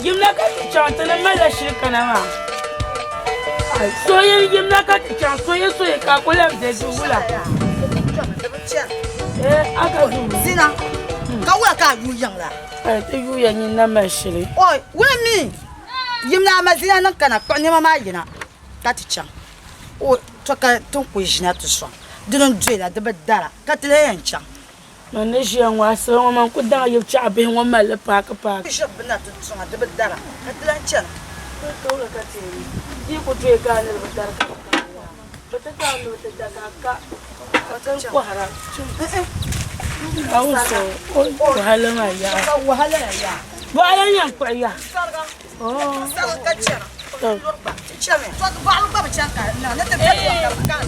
Gimna ka chanta na mala shirka na ma. Soye gimna ka chan soye ka kula da dubula. Aka du. Zina. Ka wa ka yu yang la. Te yu yang ni na ma shiri. Oi, we mi. Yimna ma zina nan kana ko ni ma yina. Ka ti chan. O to ka ton ko jina to so. Dinin dwela de bedara. Ka ti le yan chan. Man ne shi an wasa man ku da yu cha be won mal pa. Bishop na to so de bedara. Ka ti lan chan. Ko la ka ti. Di ko dwe ka ne bedara ka. Bata ka no te da ka. Bata ko hara. Auso. Wahala ma ya. Wahala ya. Wahala yan ko ya. Oh. Ka chan. Chame. To ba lu ba chan ka. Na te be ka.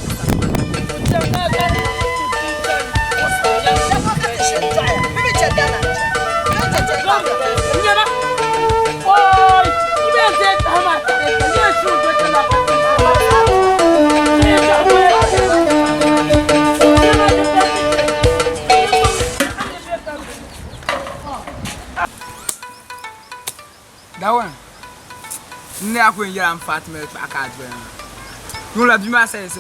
That one. Never going to Fatima back at them. You will have been my sense.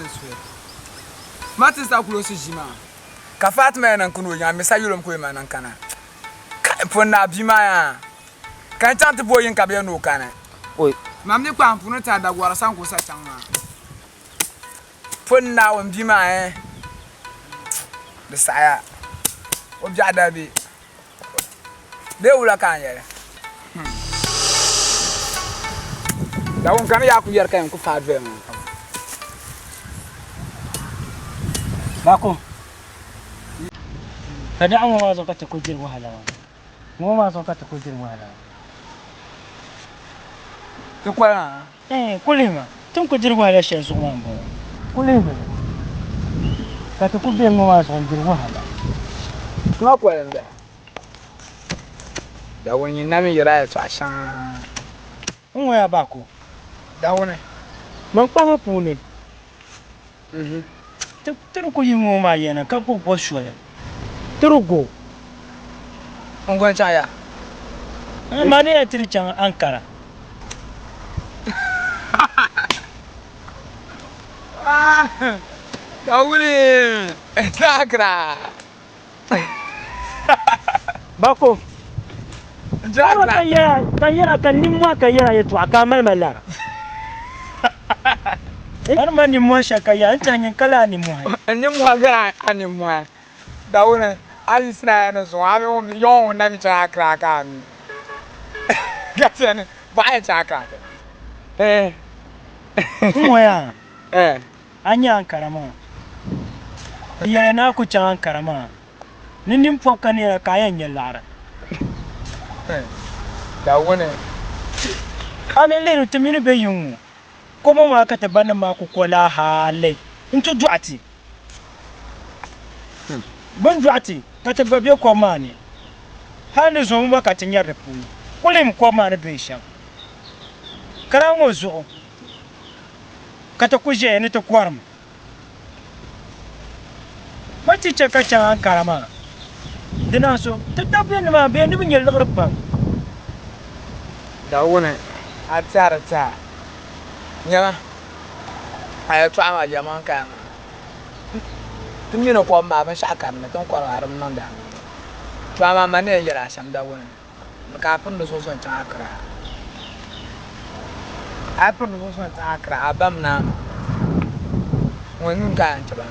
Martin is close to Jima. Kafat man and Kunu, and Messiah Yulum and Kana. Puna Bima. Can't chant the boy in Cabiano Cana. Oi, Mammy Pam Punata that was a sanko satana. Put now and Bima, eh? The sire. What Jada be? They will look on you. That one can yak your camp to fat them. Bako. Kada an wa zo ka ta kujin wahala. Mu ma zo ka ta kujin wahala. To kwala. Kulima. Tun kujin wahala shi su ma bo. Kulima. Ka ta kujin mu ma zo kujin wahala. No kwala nda. Da wani na mi yira ya tsashan. Nwa ya bako. Da wani. Man kwa pune. Turuku yi mu ma yana ka ko bo shoya. Turugo. Ngwan chaya. Mane ya tiri chan Ankara. Da wani. Zakra. Bako. Zakra. Kaya kan nimwa kaya ya to akamal malara. Har ma nimwa shakaya antanyin kala nimwa. Nimwa ga animwa. Da wani. Ali sina na so abi on yon na mi zakra kan. Gasen. Ba zakra. Nwa ya. Anya Ankara ma. Ya na ku chan Ankara ma. Nindim foka ne kayan yallara. Da wani. Amele no temini be yun. Como ma ka tabana ma ku kola hale. Into duati. Bon duati. Ka tababe ko mani. Hande zo mu ka tinya repu. Kulim ko mani be shan. Karango zo. Ka ta kuje ne ta kwarm. Mati ce ka chan Ankara ma. Dina so ta tabe ne ma be ni bin yalla rabba. Da wani. Atara. Nyama. Ay twa ma jaman kan. Tumi no ko ma ban shaka ne ton ko haram nan da. Twa ma mane yara sham da wani. Ka fun da so son ta akra. Ai fun da so son ta akra abam na. Wani ga an ta ba.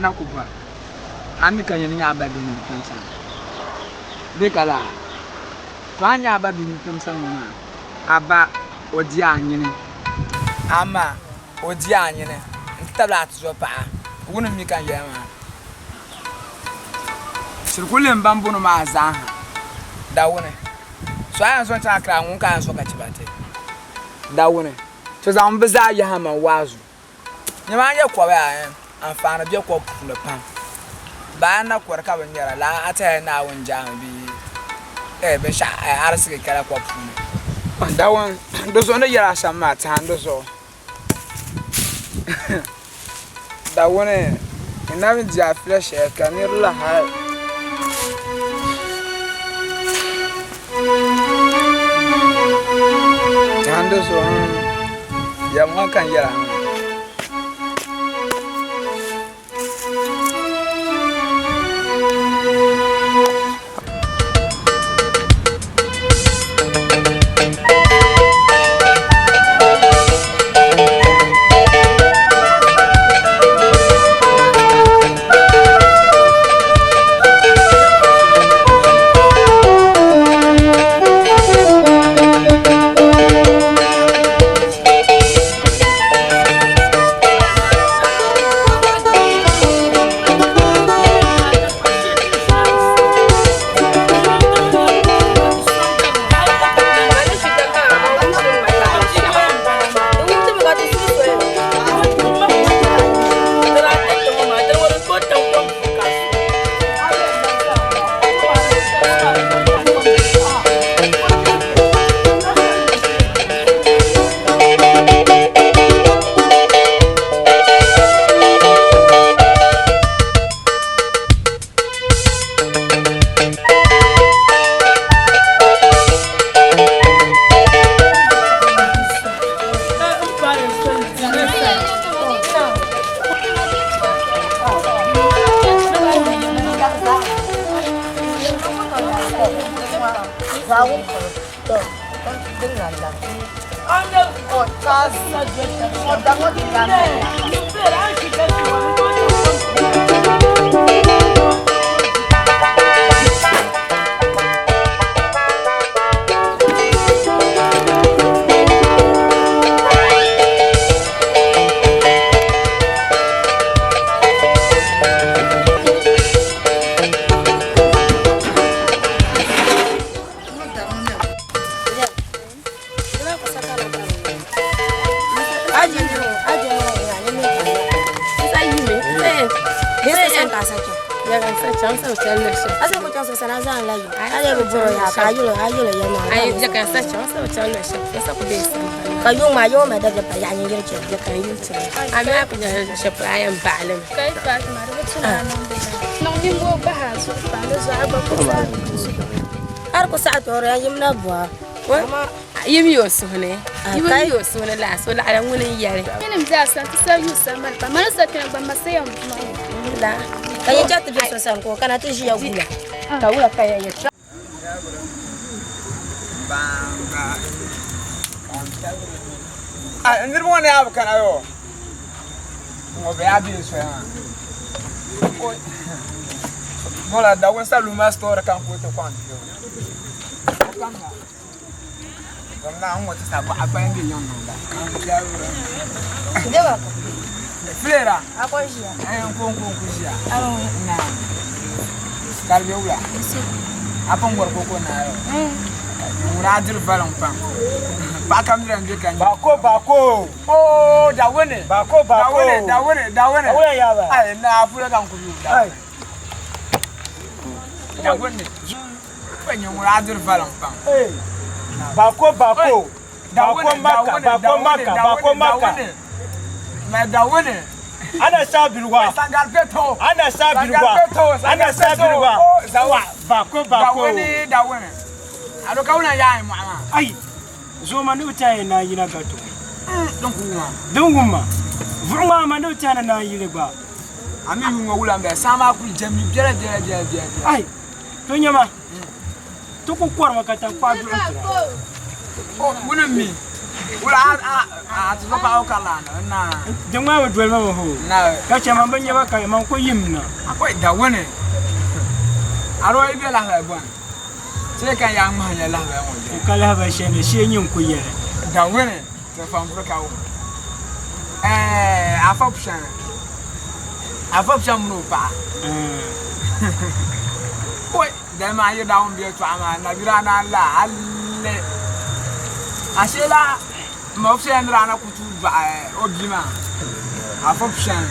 Na ku ba. An kan yin ya ba din kan sa. De kala. Twa nya ba din kan sa ma. Aba odi anyine. Ama odi anyine. Ntabla atzo pa. Wonu mi kan yema. Sirkulen bambuno ma azan. Da woni. So ayan so ta kra ngun kan so ka chibate. Da woni. So za mbeza ya ha ma wazu. Nyama ye kwa ba ayan. Amfana bi kwa pule pam. Ba na kwa ka ban yara la ata na won jam bi. Be sha arsi ke kala kwa pule. Da won do so no yara sama ta ndo so. Da woni ina mi dia fresh e ka mi rula ha. ya mo kan yara Kayong mayo may dapat payanin yung check ya kayo check. Ami ako na siya payan balam. Kay Fatima, dapat sunanan din. Nang nimbo bahas, paano sa aba ko sa. Har ko sa to ra yim na bwa. Wa yim yo so ne. Yim yo so ne la so la alan wani yare. Ina mja sa ta sa yusa mal pa. Mana sa tina ba masaya mu. La. Kay chat bi so san ko kana ti shi ya gula. Ka wula kaya ya. nirmo ne ab kan ayo mo be abi so ya mo la da won salu ma store kan ko to kwan yo kan na mo ti sa ba apa ndi yon no da Dewa ko. Flera Ako siya. ay ko siya na kalbe wula apa ngor ko na yo Muradil balon pam. Ba kamira nje kan. Bako. Oh, da wone. Bako. Da wone. Awe ya ba. Ai na afura kan ku. Ai. Da wone. Penyo muradil balon pam. Eh. Bako. Bako maka. Ma da wone. Ana sabirwa. Sangal peto. Ana sabirwa. Zawa. Bako. Da wone. Ado kauna ya mu ama. Ai. Zo manu tayi na yi na gato. Dunguma. Vurma manu tayi na yi le ba. Ami yu ngula mbe sama ku jami jere. Ai. To nyama. To ko kwar makata kwa du ntira. Oh, muna mi. Wala a to ba o kala na. Jama wa dwel ma ho. Na. Ka chama banya ba kai man ko yimna. Akwai da wone. Aro ibe la ha bon. Sai kan yang mahanya lah ba won. Kala ba shene shi yin ku yere. Da wone ta fam ka wo. Afopshan no pa. Oi, da ma yi da won bi to ama na bira na la alle. Ashela mo fshan rana kutu ba odima. Afopshan.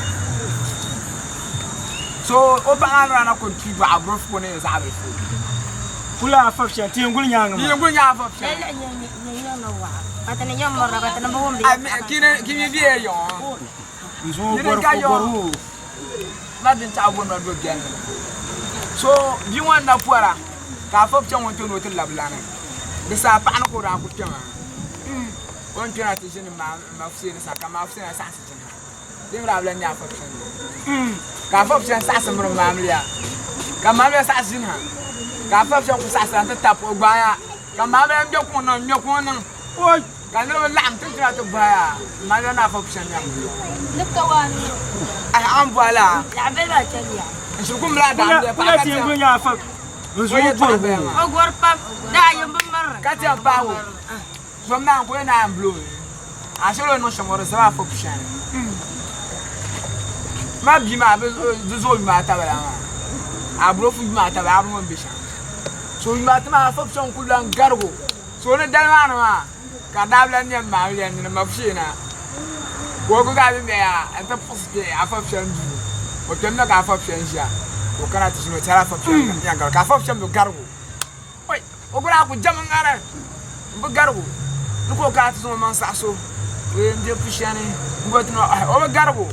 So opa rana kutu ba abrof ko ne za abrof. Kula afafsha ti ngul nyanga ma. Ni ngul nya afafsha. Atene nyom mora batene mo wombi. Kimi biye yo. Nzo gor. Madin ta abun do gen. So bi wanda puara ka afafsha won to no til lablana. Bisa pa an ko ra ku tama. on tuna to jini ma fusini saka ma fusini sa jini dim ra bla nya fa fusini ka fa fusini sa mur ma amliya ka ma amliya sa jini ha ka fa fusini ku sa ta tap ogba ya ka ma amliya mjo ku no oi ka no lam tu tuna to baya ma na fa fusini ya Nukawani. ai an bala Ya bela chaliya. su kum la da amliya pa ka ti ngun ya fa zo bo Ogwar pap da yamba mar. ka ti bawo from now ko na amblo asolo no shomoro sa fa fusini ma bi ma be zo ma ta bala ma abro fu ma ta ba abro mbisha so ma ta ma fa fusini kulan gargo so ne dalma ma ka dabla ne ma ri ne ma fusina ko ko ga be ya anta poste afa fusini o temna ka afa fusini ja o kana tisino tara fa fusini ya gar ka fa fusini gargo oi o gura ku jam ngara bu gargo ko ka tisino man sa so we ndi fusini ngot no o gargo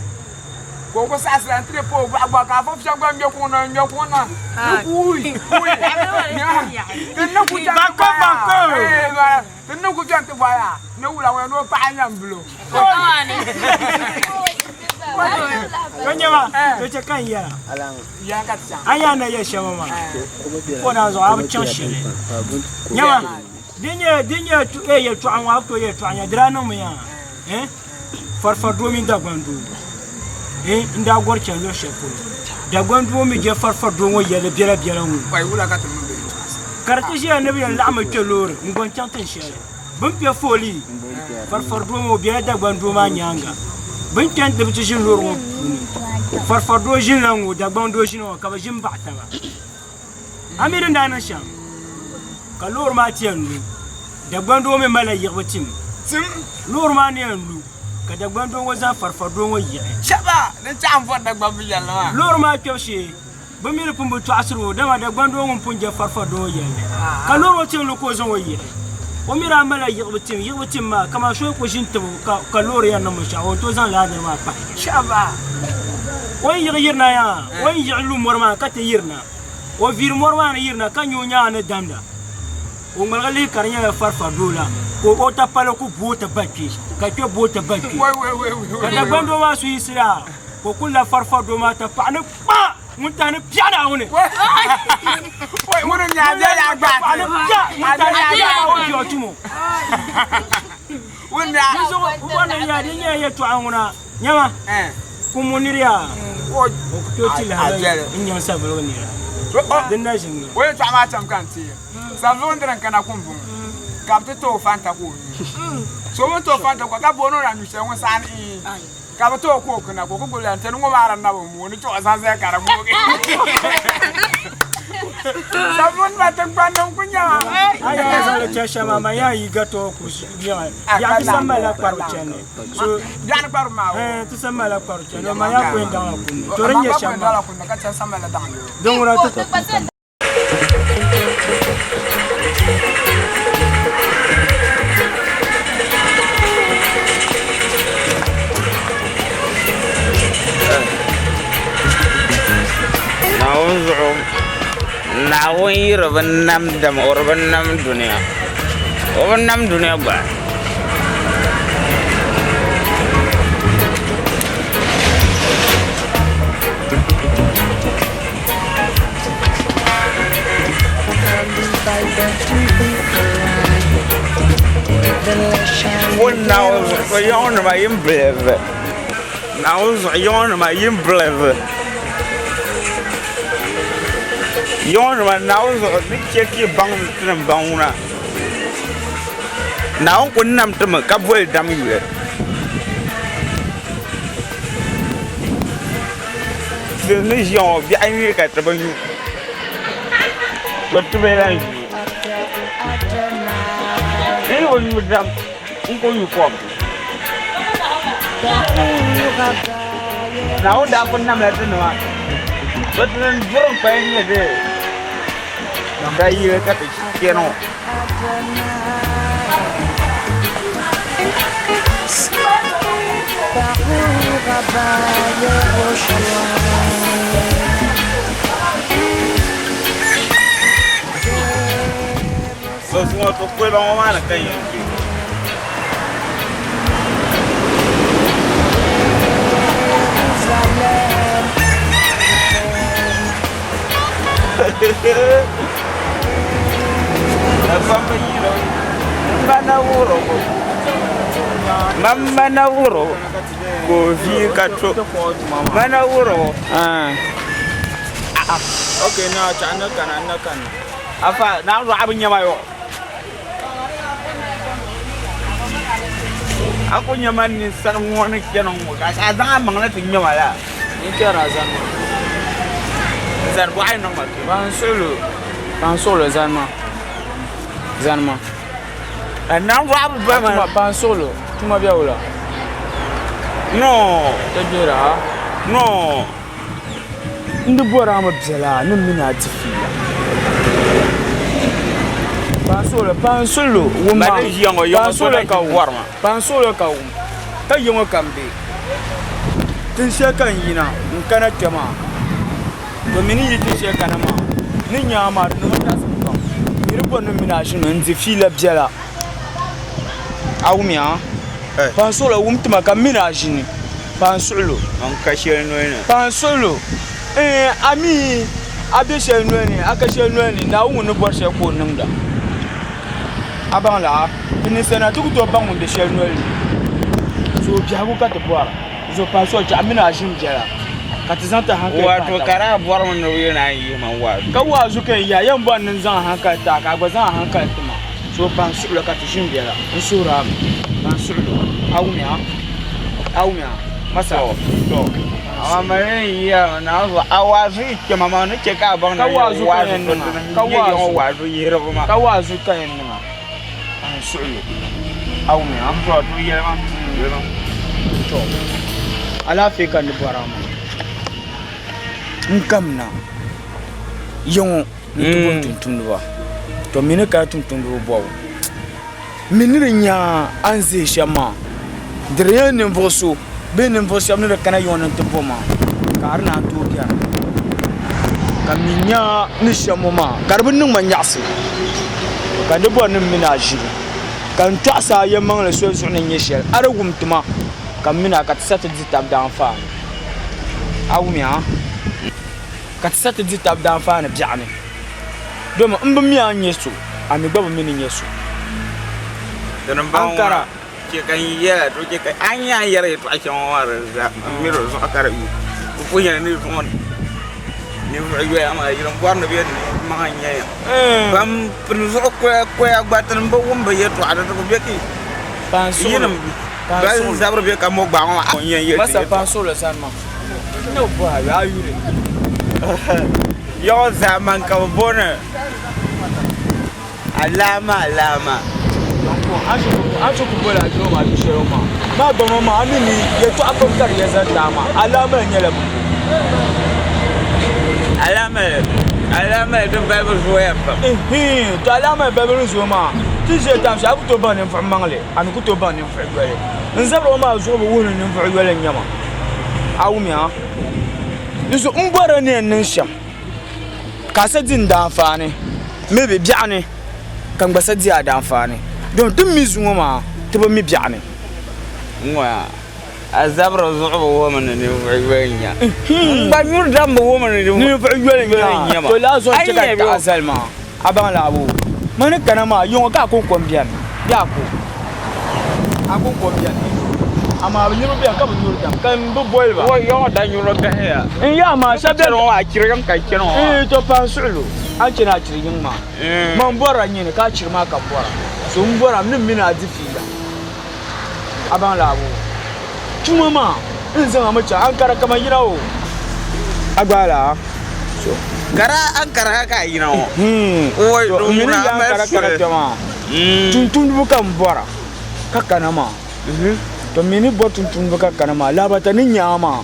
ko sa sa entre po gba ka fa fusini gba mbe ko na ui na ku ja Bako. na ku ja te baya na wula we no pa anya mblo Konyama to ce kan ya ya ka tsa aya na ya shama ma ko na zo abu cin shi nyama dinye tu ya tu an wa to ya tu anya drano mu ya farfado min da gwandu inda gorcen yo shefu da gwandu mi je farfado wo ya le biela mu wai wula ka tun be karkishi annabi yan la'ama ke lore ngon chantan shere bun pe foli farfado mo biela da gwandu ma nyanga bun kan da bici shin lore mo farfado jin lango da gwandu shin ka ba jin ba ta ba amirin da nan sham ka lore ma tiyannu da gwandu me mala yigbatim tim lore ma ne yannu ka da gwandu wo za farfado wo yi shaba na ta an fada gba bi yalla lore ma kyoshe ba mi rupun bu asro da ma da gwandu wo punje farfado yi ka lore wo tin lu ko zon wo yi o mira mala yigbatim ma kama so ko shin to ka lore ya na mu sha o to zan la da ma pa shaba o yirna ya o yilu morma ka te yirna o vir morma na yirna kan nyonya na danda o ngalali karnya farfado la ko o ta palo ku bota bakki ka ke bota bakki wai kada gwando ma su isra ko kullu farfado ma ta fa ne ba mutane piana woni wai mun nya ya gba ana ja mutane ya ba o jo tumo wunda so wannan ya dinya ya to anuna nyama kumuniria o ko to tila inyan sabro ni den na jinga wai to ma tam kan ti sabon dran kana kumbu kapte to fanta ko so mo to fanta ko ka bono ra nyuse won san ka to ko kana ko ko lan tan ngo mara na bo mo ni to san se kara mo ke sabon ma tan kwanon kunya aya zale chasha mama ya yigato ku ya kisama la kwaru chene so dan kwaru ma tu sama la kwaru chene ma ya kwenda ku to renya shama ka cha sama la dan don ora to Nawon yi rabin nam da ma'urban nam duniya rabin nam duniya ba wannan yawan ma yin bleve na yawan ma yin bleve yon ma nawo zo ni cheki bang tram banguna nawo kun nam tram ka bol dam yue ni yon bi ai ni ka tram yu ba tbe la yu ni o yu dam ko yu ko nawo da kun nam la tno wa ba tran burung pa ni de Đây các cái kia nó Rồi xuống tôi quay bằng hoa là cây Mana wuro ko fi ka to mana wuro Okay, na cha na kana afa na ro abin yama yo aku nyaman ni san woni kenan mo ka za mang na tin nyama la ni kera zan ko ay normal ban solo zanma na ro abu ba ma ban solo tuma biya wala no tajira no ndi bora ma bjela nin mina tifiya ban solo wumma ban solo ka warma ban solo ka wum ta yongo kambe tin she kan yina in kana tema to mini yi tin she kana ma nin nyama no ta sun kan iri bonu mina shi no ndi fila bjela awumia ban solo wum tuma ka mina shi ni ban solo an kashe no ne ban solo ami abishe nueni akashe nueni na wunu borshe ko nimda abangla ni sena tukuto bangun de shel nueni so biagu ka to bora so pa so cha amina ashim jera katizanta hanka wato kara bor mun no yana yi man wa ka wazu kan ya yan ban nan zan hanka ta ka gwazan hanka tuma so ban su la katishim jera insura ban su awumia masa to amare ya na awazu ke mama no ke ka bang na wazu wazu yero ma ka wazu kan na an sulu au me am to to yero ma to ala fe kan ni barama nkamna yon ni tuntun ba to mine ka tuntun bo minire nya anze shama dere ne voso benin voso amne kana yona to boma karna to kya kaminya ni shamoma karbin nin manyasi kan de bonin minaji kan tasa yamman le so ne nyeshel aragum tuma kamina ka tsata ditab dan fa awumia ka tsata ditab dan fa na biane doma mbami anyeso ami gbabo mini nyeso dan ankara ke kan yela to ke kan anya yere to ake war za miro so akara yu ko nya ni to ni yu ama yiram warno be ma anya bam pun so ko agbatan ba wumba yeto ada to be ki pansolo pansolo zabro be ka mo gba won nya yete masa pansolo sanma no ba ya yure yo zaman ka bona alama Acho kubola jo ma bishero ma gbomo ma amini ye to akokar ye zanta ma alama nyele bu alama do bible zo ya pa to alama bible zo ma ti je tam sha ku to ban en fa mangle an ku to ban en fa gwele nzabro ma zo bu wonu en fa gwele nyama awumi ha iso mbara ne nen sham ka sa din da afane mebe biane kan gbasa di ada afane don tum mi zuwa ma to mi biane ngwa azabra zuwa wo man ne wenya ba nyur dam wo man ne wenya to la zo ce ka ta azalma aban la abu man kana ma yon ka kon kon bian ya ko akon kon bian ama nyuru bian ka nyuru dam kan bu boy ba wo yo da nyuru ka ya ya ma shabe ro wa kiran ka kino to pansulu an kina kirgin ma man bora nyine ka kirma ka bora so mbora min mina difila aban labo tuma ma in zan amace an kara kamar yirawo agbala so gara an kara ka yirawo oi do min an kara tama tuntun bukan bora kakana ma to mini botun bukan kana ma labata nin nyama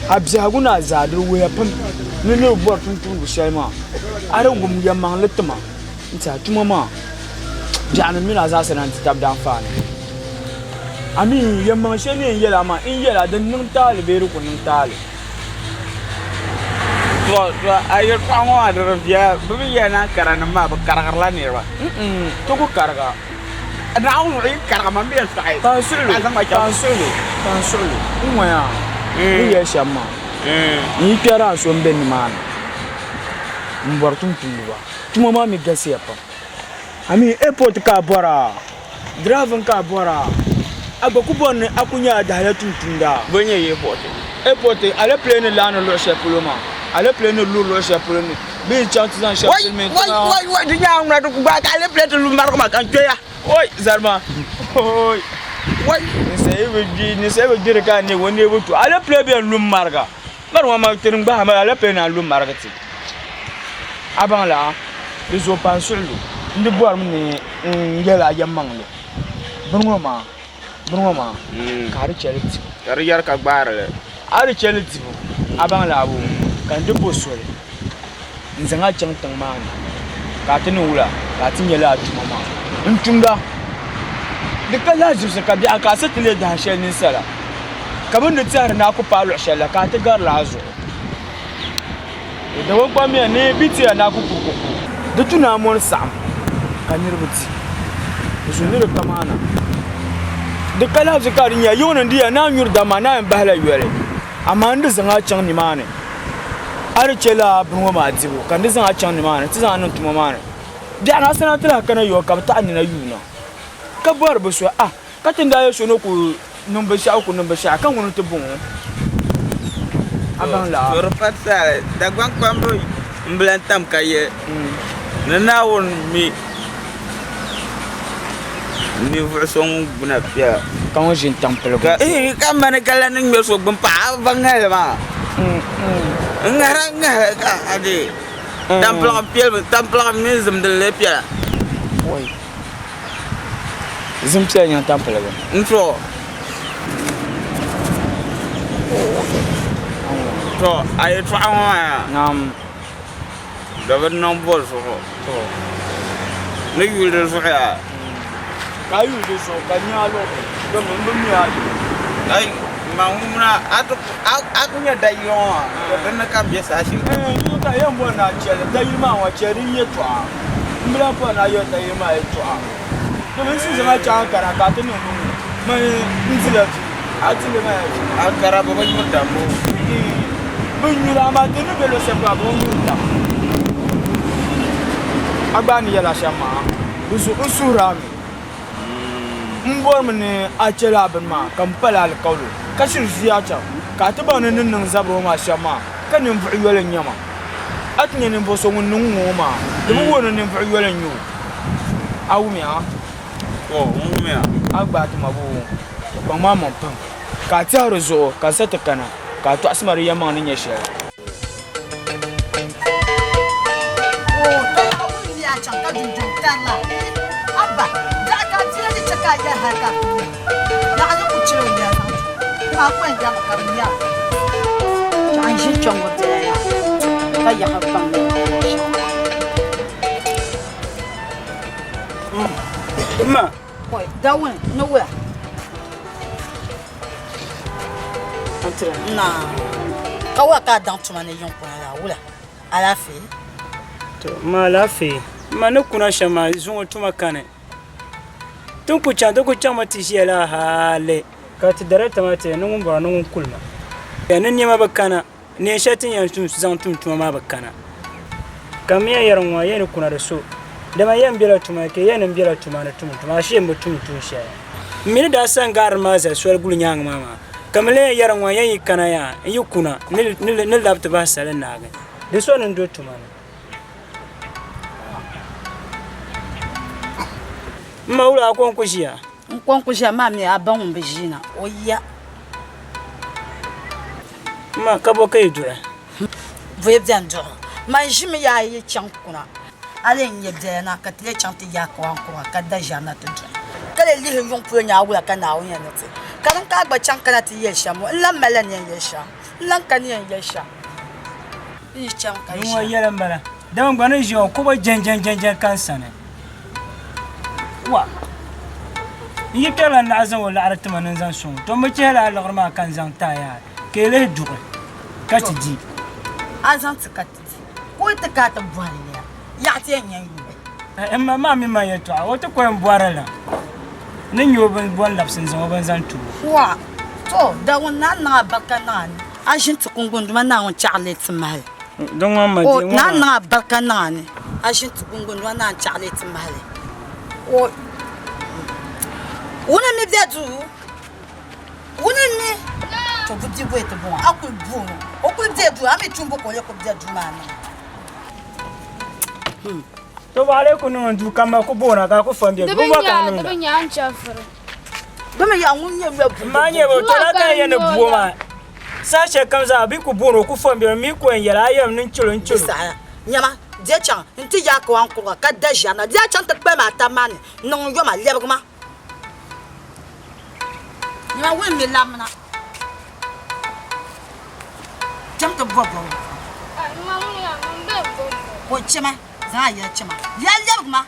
abza guna zadur waya pam ne botun bu shema are gum yamman litma ita tuma ma jana mina za su nan tab dan fa ne ami yamma she ne yela ma in yela dan nin talibe ru kunun tali to ayo tango adar biya bibi yana karana ma ba karagarla ne ba to ko karaga na un ri karaga ma biya sai pansulu umaya ni ya shamma ni kera so mben man mbor tumtumba tuma ma mi gasiya pa ami airport ka bora driver ka bora aba ku bon akunya da hala tumtunda Bonye airport ala plane la no lo shepuloma ala plane lo shepuloni bi chance zan shepulmen wai dinya na to ba ka le plate lu mar ko ma kan joya oi zarma oi wai ni sai we ka ne woni butu ala plane bi lu marga marwa ma tirin ba ma ala plane lu marga ti abang la bizo pansulu ndi bor mni ngela yamanglo brungoma kari cheliti kari yar ka gbare ari cheliti abang la bu kan de bosole nzanga chang tang man ka tinu wula ka tinyela atuma ntunda de kala jusa ka bi aka satile da shelin sala kabun da tsara na ku palo shela ka ta gar lazo da won kwame ne biti na ku kuku da tuna mon sam kan nirbuti su ne da kamana de kala zakarin ya yona ndiya na nyur da mana bahla yore amma ndu zanga chang ni mane ar chela bunwa ma jibo kan ndu zanga chang ni mane ti zanga tuma mane da na sana tira kana yo ka ta ni na yuna ka bar bu so ka tinda ya so no ku numba sha kan wono to bon abang la sur patsa da gwan kwambo mblantam kaye na won mi ni version buna pia kan jin temple ka kan man kala ning me so bun pa bangal ma ngara ka ade temple mi zum de le pia oi zum pia ni temple ba intro to ay to nam da ban non bol so to ne yul so ya kayu de so kanyalo do mun mi ayi ay mauna akunya dayo dan ka biasa shi ni ka yambo na chele dayi ma wa chele ye to mbra ko na yo dayi ma ye to to mun si zama cha kara ka to no mai nzila atile ma akara ba ban mutta mo bunyura ma to no belo se ba bo mutta agbani yala shama busu usura mbor mene achela ban ma kampala al qawlu kashir ziyata ka taba nan nan zabro ma shama kanin fu yolen yama atne nin boso mun ngoma dubu wono nin fu yolen yu awumia umia agba to mabu ba ma mon pam ka taro zo ka sata kana ka to asmar yama nin yeshe ya haka na azu ku cire ya ma ku ya ka kariya an shi chongo de ya ka ya ha pam ma oi dawun no wa antra na ka wa ka dan tuma ne yon kwa la wula ala fi to ma la fi ma ne kuna shama zungo tuma kane tun ku can mati shi la hale ka ti dare tamate nungun bora nungun kulma ya nan ma bakana ne shatin yan tun zan tun ma bakana kam ya yaran wa yana kuna da so da ma yan bira tuma ke yan bira tuma na tun shi mutum tun shi min da san gar ma za so gulu nyang mama kam le yaran wa yan kana ya yi kuna nil labta ba salan na ga da so nan do tuma maula konkushia mami aban mun bijina oya ma kabo kai dura voye bien do ma jimi ya yi chankuna ale nye de na ka tele chanti ya ko ka da jana to kale li he yon pro nya wula kana o nya nete kan ka gba chankana ti ye shamo la mala ne ye sha lan kan ye sha ni chanka yi wa yela mbala dan gbana jo ko ba jen kan sane wa yi kala na azan wala arata manan zan so to mace hala algarma kan zan taya kele duwe kati di azan tikati ko ta ka ta bwari ne ya ta yan yu amma ma mi ma yato a wata koyan bwara la nan yo ban bwan lapsin zan ban zan tu wa to da wannan na bakana an shin tukungun duma na on charlie tmal Don't want my o na barka na ni a shin tugungun wa na chale ti male o wona mi biadu wona mi to budi bo eto bon akul bu o kul biadu ami tumbo ko le ko biadu mana to wale ko no ndu kama ko bona ka ko fambe bo ba ka no da ban ya an chafara dama ya ngunye bu manye bo to la ka yana buoma sashe kamza abi ku bono ku fambe mi ko yara ayam nin chulun chulu sa nyama dia chan nti ya ko an ko ka da jana dia chan ta pe ma ta mane non yo ma lebgma nyama we mi lamna jam to bobo ko chema za ya chema ya lebgma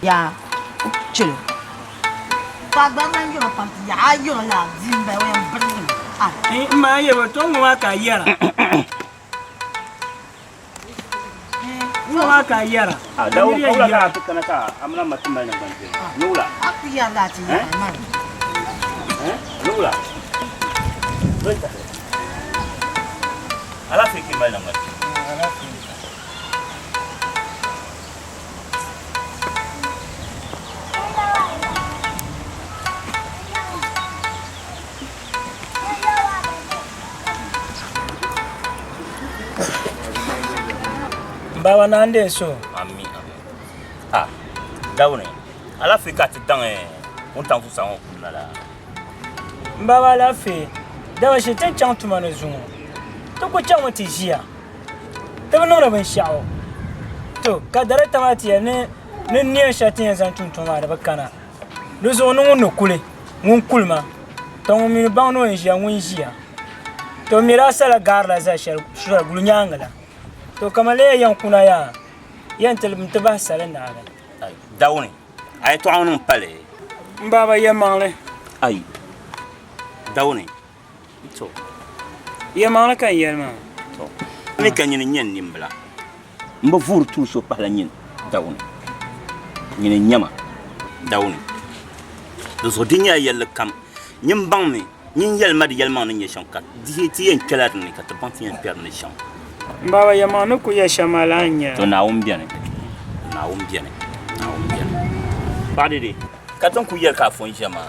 ya chulu pa ba man yo pa ya yo la zimbe we mbrin ah ma ye bo to mo ka yara mo ka yara dawo ko la ka kana ka amna matumba na banje nula akuya la ti ya ma nula bota ala fiki mai na mati Baba nande so ami dawo ne ala fika ti dan on tan fu san la la Baba la fe dawa shi tan chan tuma no zumo to ko chan wati jiya to no ra ban sha'o to ka dare tamati ne ne shatin zan tun tuma da bakana lo zo no kule ngun kulma to mi ba no jiya ngun jiya to mi ra sala gar la za shar shura gulunyangala to kamale yankuna ya yantel mtaba sala na ala dawo ne ay to anu pale Baba yamale ay dawo ne to yamale kan yelma to ni kan yin nyen nimbla mba furtu so pala nyen dawo ne nyen nyama dawo ne do so dinya yel kam nyim bang ni nyin yel mad yel man ni shankat di ti en kelat ni ka to banti en per ni shan Baba yamanu ku ya shamalanya to na umbiane badede ka ton ku yel ka fon jama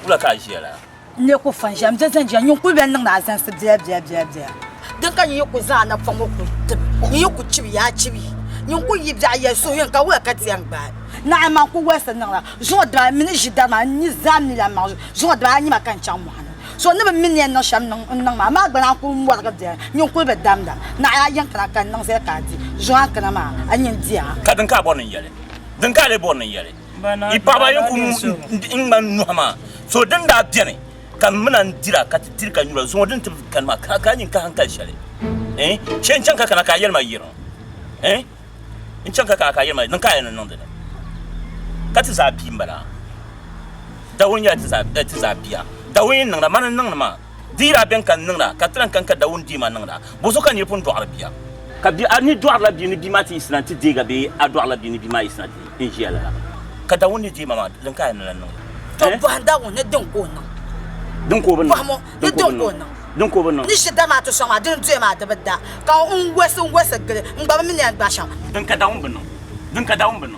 ula ka jela ne ko fan jam zan jan yun ku ben nan na san se bia dan kan yi ku za na famo ku tip yi ku cibi ya cibi yun ku yi bia ya so yun ka wa ka tiang ba na ma ku wesa nan la jo da mini jida ma ni zam ni la ma jo da ni ma kan chang mo so ne min ne na sham nan ma gba na ku mo ka dia yun ku be damda na ya yan kan nan se ka di jo kan ma anyin dia ka dan ka bonin yele dan ka le bonin yele ipaba yanku ingman nuhama so dan da tiene kan munan dira ka tirka nyura so dan kan ma ka yin ka hankal shale chen chan ka kana ka yelma yiro in chan ka yelma dan ka yana nan da ka ta zabi mbala da won ya ta zabiya da won nan da man nan ma dira ben kan nan da ka tran kan ka da won di man nan da bo so kan yipun do arabiya ka bi ani do arabiya ni bi mati isnanti diga be ado arabiya ni bi ma isnanti injala ka da woni di mama dan ka nan nan to ba da woni don ko nan don ko ban famo ni don ko nan don ko ban ni shida ma to so ma din tuye ma da badda ka un wesa gele ngba mi ne gba shan dan ka da won ban dan ka da won ban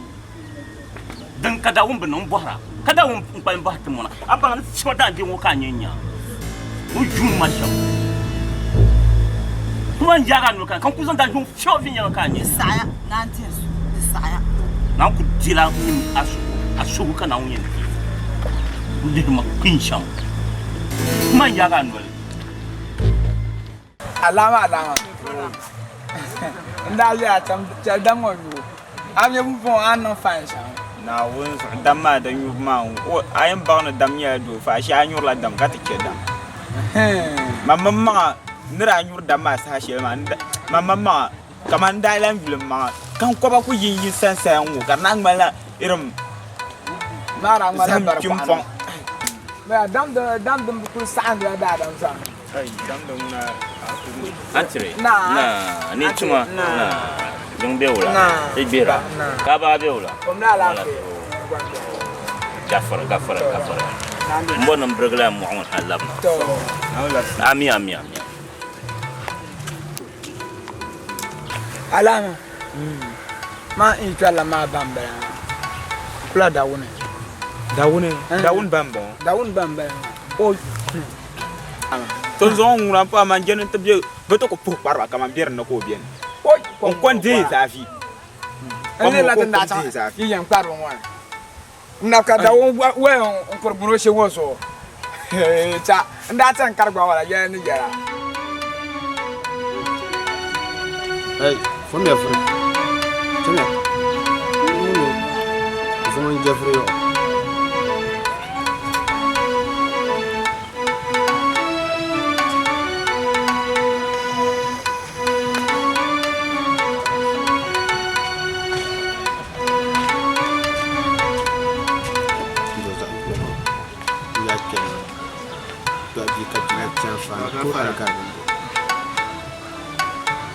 dan ka da won ban bohra ka da won ban ba ta mona aban so da di wo ka nyenya o jun ma sha tuan jaga no kan ku zan da jun sho fi nya ka nya saya nan tin su saya na ku dila ni asu ka na won ndi ma kinsham man jaga no alama nda ya tam dam wo am ye bu an no fan sha na won dam ma da yu ma o ayen ba na dam ya do fa sha nyur la dam ka take dam mamma nira nyur dam ma sa she ma mamma kaman da lan film ma kan ko ba ku yin san wo ka nan mala irim na ra ma da bar chimpong ba dam ku san da dam sa ai dam na Antire na ni cuma na jung beula e bira ka ba beula kom na la gafara mbonam bregla mo on halabna to ami Alama. Ma inshallah ma bamba. Kula dawune. Dawun bamba. Dawun bamba. Oh. Ton zon ngura pa man jenen te bien. Beto ko pour parwa kama bier na ko bien. Oi, on konde zafi. Ene la tanda ta. Yi yan parwa wa. Na ka dawun we on por buro she wo so. Cha, nda tan kargwa wala ya ni jara. Hey, from your friend. Come here. Someone Jeffrey.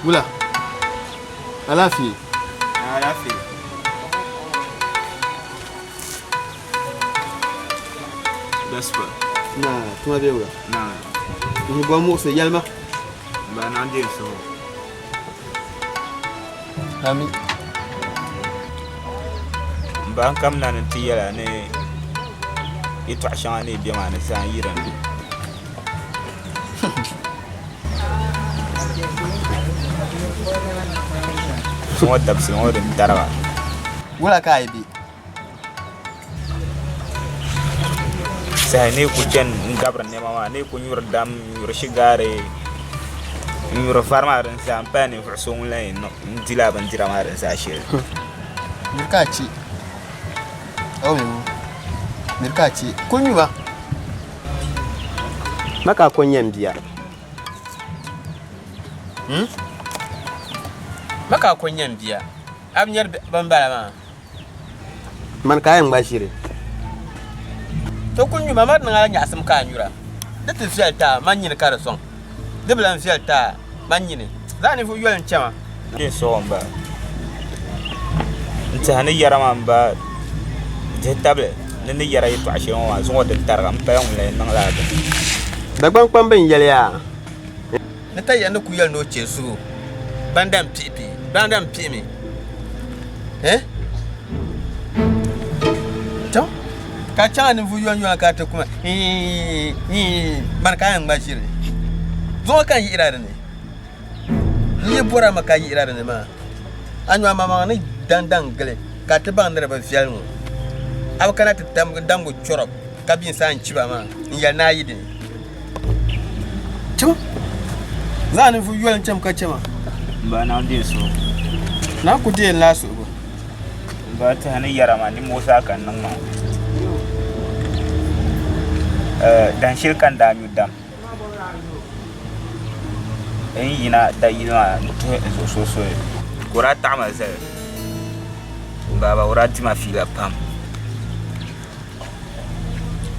Bula. Alafi. Despa. Nah, tuma be wula. Nah. Ni gwa mo se yalma. Ba nan de so. Ami. Ba kam nan tiyala ne. Itu ashan ne bi ma ne san yiran bi. Semua dap semua dan tarawa. Wula kai bi. Saya ni kujen ngabran ne mama ne kunyur dam nyur shigare. Nyur farma ran sampai ni fusung lain no ndila ban jira ma ran sa shi. Mirkaci. Oh ne. Mirkaci. Kunyu ba. Maka kunyen biya. Maka kunyen biya. Abnyar bambala ma. Man kayan bashire. To kunyu mama na nya asam ka nyura. Da ta fialta man yin ka da son. Da blan fialta man yin. Za ni fu yulan chama. Ke so ba. Nta hani yara man ba. Je table. Ni yara yi to ashe wa zo da targa mpa yon le nan la da. Da gbangban ben yele ya. Na ta yana ku yal no chesu. Bandam pipi. Bandam pimi. To ka cha ni fu yon ka ta kuma man kayan bashire. Zo kan yi irada ne. Ni bora maka yi irada ne ma. Anwa mama ni dandan gele ka ta ban da ba fial mu. Abu kana ta dango chorop ka bin san ciba ma ya na yi din. To za ni fu yon cham ka chama. Ba na de so. Na ku de la so ba ta hani yara ma ni Musa kan nan ma. Dan shirkan da mu dam. Ina da ina to so. Kura ta ma sai. Baba urati ma fila pam.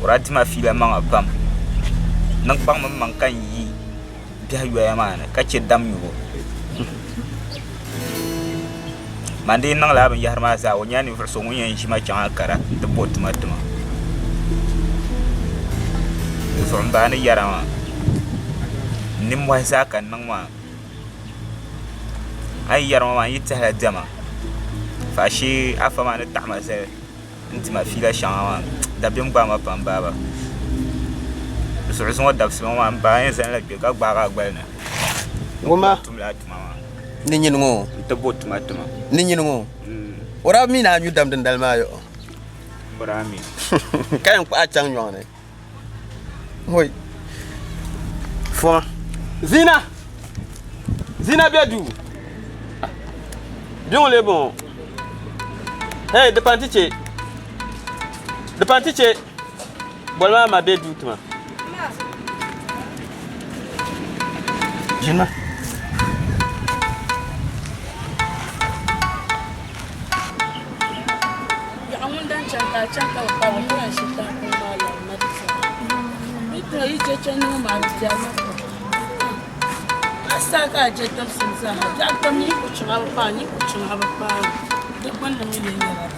Urati ma fila ma pam. Nang pang man kan yi. Biya yoya ma na ka ce dam yo. Mande nang la ban yar ma sa wonya ni furso wonya shi ma can akara da bot ma tuma. So ba ni yara ma. Nim wa sa kan nang ma. Ai yara ma yi ta jama. Fa shi afa ma ni tahma sai inti ma fila shan ma da bin ba ma pam baba. So so da so ma ba yin san la ga ba na. Ngoma Tumla tuma. Ni nyin ngo Da bot ma tuma. ni nyin ngo. Ora mi na nyu dam den dal ma yo. Brami. Kan pa chang nyong ne. Hoi. fo. Zina. Zina biadu. Bien le bon. Hey, de pantiche. De pantiche. Bolma ma be doutma. Jina. Ya amundan chaka kwa mwana shita kwa la madisa. Ito ije chenu marjama. Asaka jetam sinza. Jatam ni kuchunga pa ni kuchunga pa. Dekwan na mimi nyara.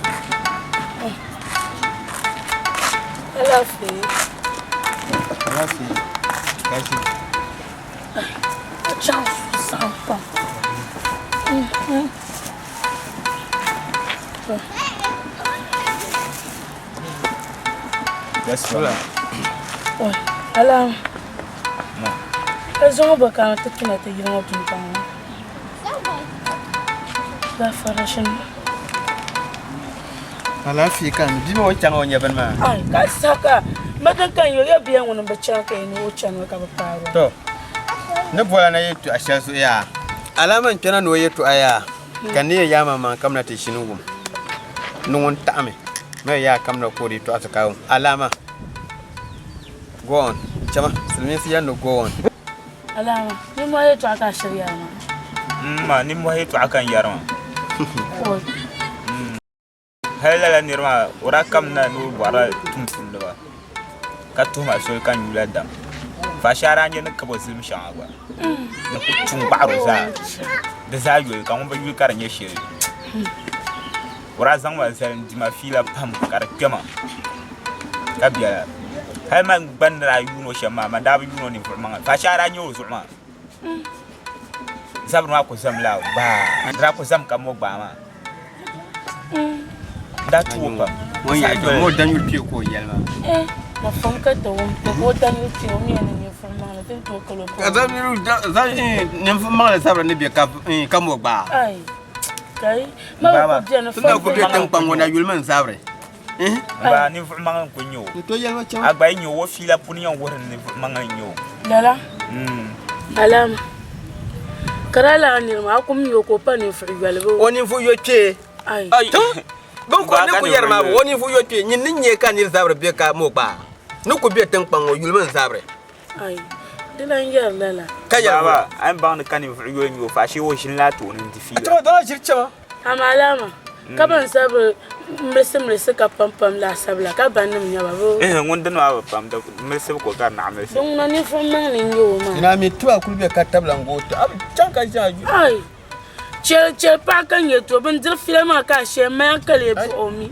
Alafi. Kasi. Chance sampa. That's right. Oh, alam. Ezong ba ka na tukinate yung pintang. Da farashin. Ala fi kan bi mo changa wonya ban ma. Ai, ka saka. Madan kan yo ya biyan wannan bacci ka yi no chan ka ba faru. To. Ne bola na yetu asha su ya. Alaman tana no yetu aya. Kan ne ya mama kamna ta shinugum. Nungun ta'ame. Me ya kamna ko di to asaka alama. Go on. Chama, silmi siya no go on. Alama, ni mo yetu aka shirya ma. Ma ni mo yetu akan yarma. Oh. Hala la nirma ora kamna no bara tumpul ba. Ka tuma so kan yula dam. Fa shara ne ka bo silmi shan agwa. Da ku tun baro za. Da za yo kan ba yu karanye shiri. Ora zan wa san di ma fila pam kar kema. Ka biya. Hai man bandra yuno shama ma da yuno ni furman. Fa shara nyo so ma. Sabr ma ko sam la ba. Dra ko sam ka mo ba ma. Da tuwa won ya jo mo dan yul ko yelma ma fon ka to mo dan yul ti o mi ni furman la tin to ko lo ko azam ni za ni furman la sabra ni be ka mo ba ai kai ma ko je na furman ko be tan pan wona yul man sabre ba ni furman ko nyo to yelma chama agba nyo wo fila punion wo ni furman nyo lala alama karala ni ma ko mi ko pa ni furgal bo oni fu yo che ai bon ko ne ko yarma woni fu yo che nyin nye kan ni sabre be ka mo ba nu ko be tan pan wo yul man sabre ai dilan yar lala ka yarba an ba ni kan ni furgal nyo fa shi wo shin la to ni ti fila to do shircha ama alama ka ban sabre mrese ka pam la sabla ka ban ni nya ba bo ngon den wa pam da mrese ko ka na mrese don na ni furman ni nyo ma ina mi tuwa kulbe ka tabla ngoto ab chanka jaju ai che pa kan yeto bin dir filma ka she ma kale bu omi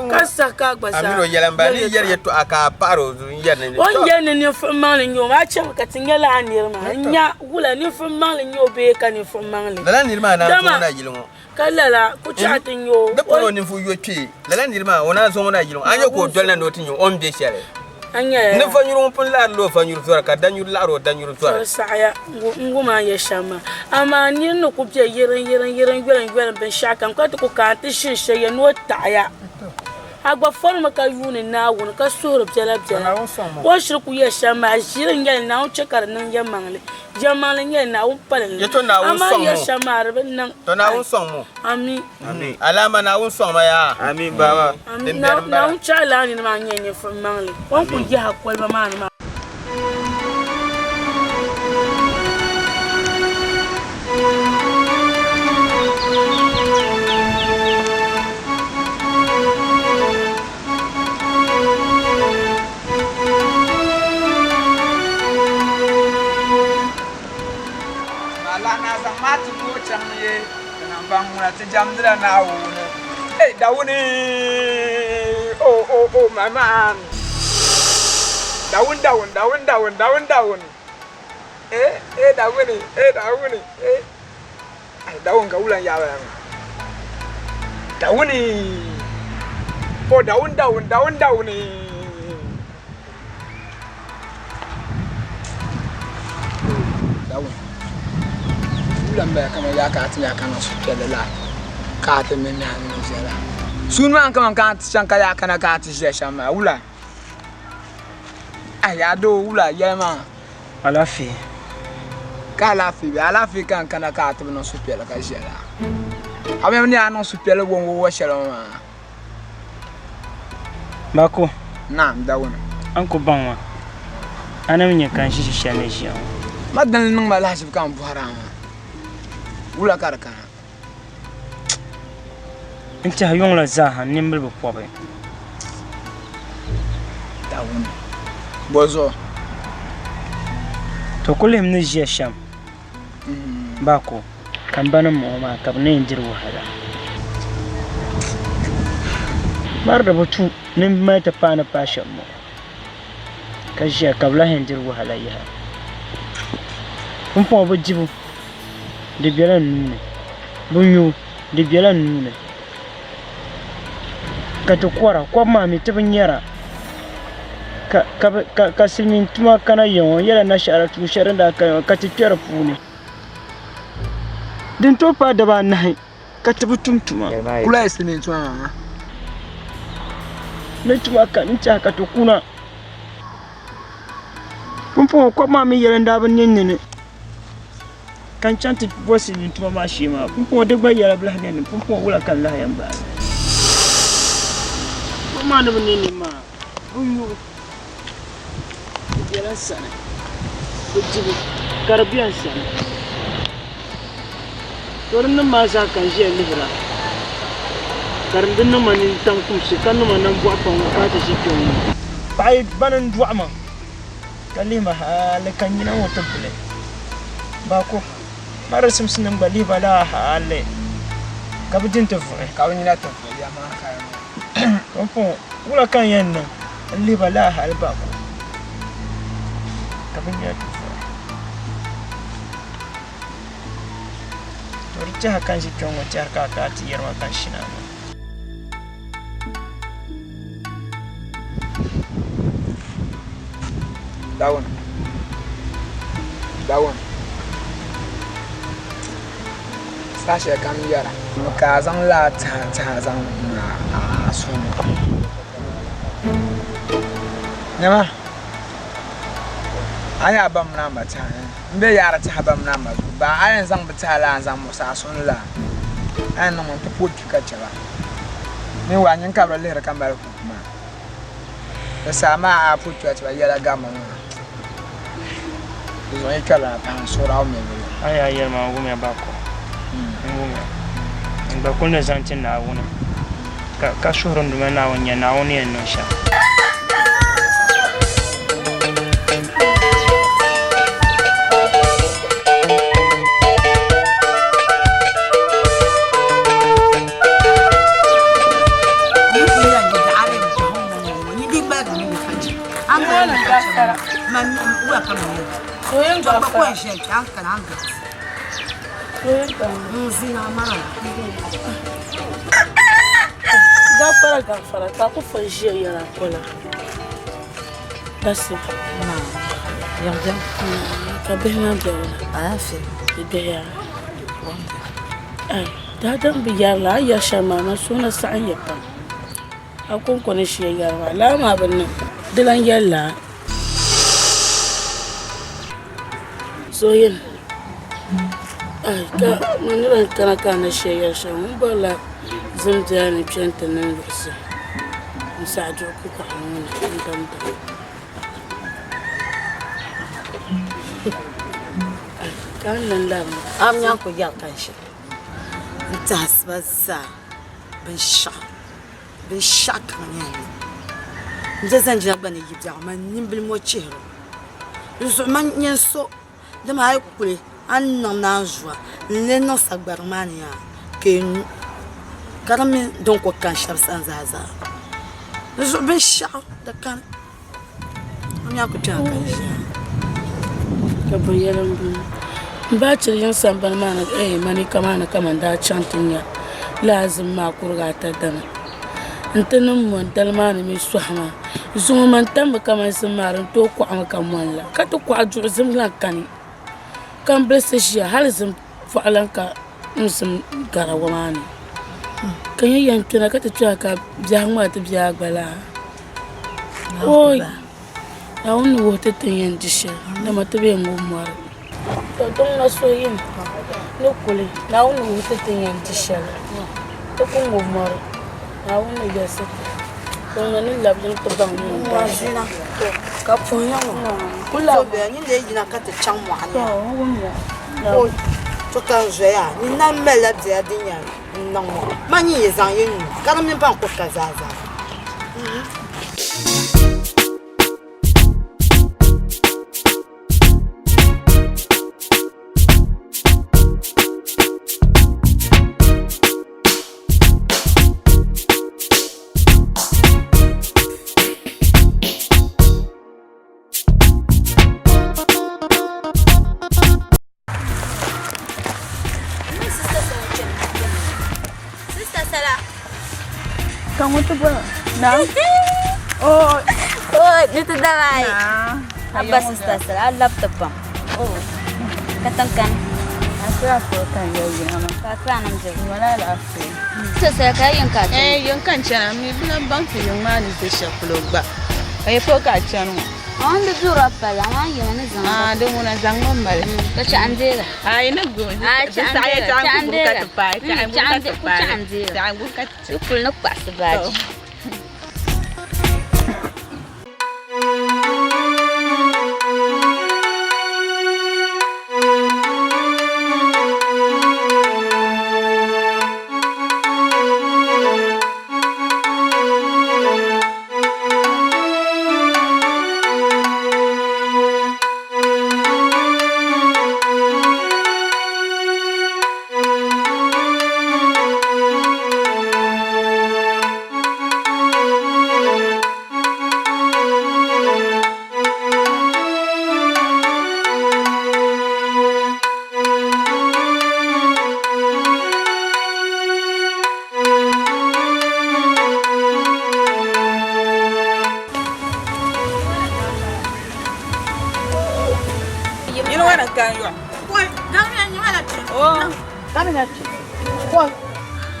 ka saka gbasa amiro yelamba ni yer yeto aka paro yer ne on yer ne ni furman ni nyo ma che ka tingela anir ma nya wula ni furman ni nyo be ka ni furman ni lala nirma na so na yilongo kala ku cha tin yo da ko ni fu yo chi lala nirma ona so na yilongo anya ko dolna no tin yo on be shere anya ne fanyuru pun la lo fanyuru sora ka danyuru la ro danyuru sora saya nguma ya shama ama ni no ku je yiran ben shaka ko to ko ka ti shin she no taya agba forma ka yuni na won ka soro bjala wo shirku ya shama shirin ya na on chekar nan ya mangle ya na on palen yeto na on ama son ya shama arben nan to na on son mo ami alama na on son ma ya ami baba na on chala ni ma nyenye fo mangle won ku ji hakol ba ma mati ko chamye na banguna te jamdra na wona eh dawuni oh my man dawun eh dawuni ai dawun ga ulan ya ba dawuni oh dawuni dawun lamba kama ya ka tinya kana su kelela ka ta men na ni zera sunman kama ka tsanka ya kana ka ti je shama ula aya do ula yema alafi kan kana ka ta no su pela ka jela abem ni anon su pela won wo shela ma bako na ndawona anko banwa anam nya kan shi shane shi madan nung mala shi kan buhara ula karaka inta yong la zaha nimbal bu pobe dawun bozo to kullum ni je sham bako kan bana mo ma ka ne injir wahala mar da butu nin mai ta fana fashion mo kashi kabla injir wahala ya kun po bu jibu de biara nune bunyu di bela nune ka ti kora kom maa mi ti bi nyɛra ka silmiin tuma kana yɛŋo yɛla nashaara tuu shɛli daa kana ka ti kpɛri puuni din to pa daba anahi ka ti bi tum tuma kula ya silmiin tuma maa ni tuma ka n tiɛha ka ti kuna pumpɔŋɔ kom maa mi yɛli daa bi nini kan chaŋ ti bo silmiin tuma maa shee maa pumpɔŋɔ di gba yɛla bilahi nini pumpɔŋɔ wula kan lahi yɛn baali kom maa ni bi nini maa bunyu di bɛla sani bi dibu ka di bɛn sani tori nim maa zaa kan ʒiya lihira karimdi nima nin tam kumsi ka nima nan bɔɣu pa ŋɔ ka ti ʒi kpɛ ŋɔ paɣa ba nin dɔɣu ma ka lihima haali ka nyina ŋɔ ti bili baako mari simsi nim gba lihiba laa haali ka bi din ti vuɣi ka bi nyina ti vuɣi ya maa ka pumpɔŋɔ wula kan yɛn niŋ n lihiba laa haali baako ka bi nyina ti vuɣi tori tiɛha kan ʒi kpɛ ŋɔ tiɛha ka ti yɛrima kan shina ma Dawun. Sasha kam yara. Ka zan la ta zan na sunu. Nyama. Aya bam na mata. Mbe yara ta bam na ma. Ba ayan zan bitala zan musa sunu la. Ayan no mun pupu ka chaba. Ni wa nyin ka bra le kan ba ku kuma. Da sama a putu a chaba yara gama. Ils ont écrit la pensée à moi. Aïe aïe, ma gomme bako. Ba kunne zantin na wuna. Ka shuhrun duma na wanya na wani no sha. Soyayyen gafara. Gafara ta ku fajiya yara kula. Basi. Ma. Yanzu ka bihna da afi biya. Da dan biya la ya shama na suna sa'an yafa. Akon ko ne shi yarwa la ma bin dilan yalla. Soyin ka maniran kana sheyar shan bala zumta ne penta nan rusa musa jo ku ko an dan kan nan da am nya ko ya kan shi tas basa bin sha kan ya nje san jina bane yibja man nimbil mo chiro yusu man nyenso dama ay kule an nan na joie le non sagbar mania que karami donc ko kan shar san zaza yusu bin sha da kan am nya ko tan kan shi ka bayaran ba ci yin samban mana mani kama da chantin ya lazim ma kurga ta dana antanin mun dalmani mi suhma zuma man tamba kama sun marin to ku am kan walla ka to ku aju zum lan kan blesse shi hal zum fa'alan ka musum garawa mani kan yan kina ka ta tuya ka biya ma ta biya gbala oi a wani wata tin dishe da mata be ngumar to don na so yin no kule na wani wata tin dishe to kun ngumar na wani gasa to na ni labin to ban mu ba jina ka ponya wa kula be ni le jina ka ta chan wa to wani o to kan zoya ni na mela dia dinya nan mo mani yezan yin ka na mi ban ko kazaza ngutu ba? Na. Oh, dito daw ay. Abas sister, I love the pump. Oh. Katangkan. Asira ko kan yau naman. Kakra nam je. Wala lafi. Sai ka yanka. Yung kan chana mi bina banki yung mani de shakulo ba. Kaya po ka chanu. On the dura pala ma yana zanga. Don muna zangon bale. Ka ci andera. Ai na go. Ci andera. Ta buka ta Kul na pas baji.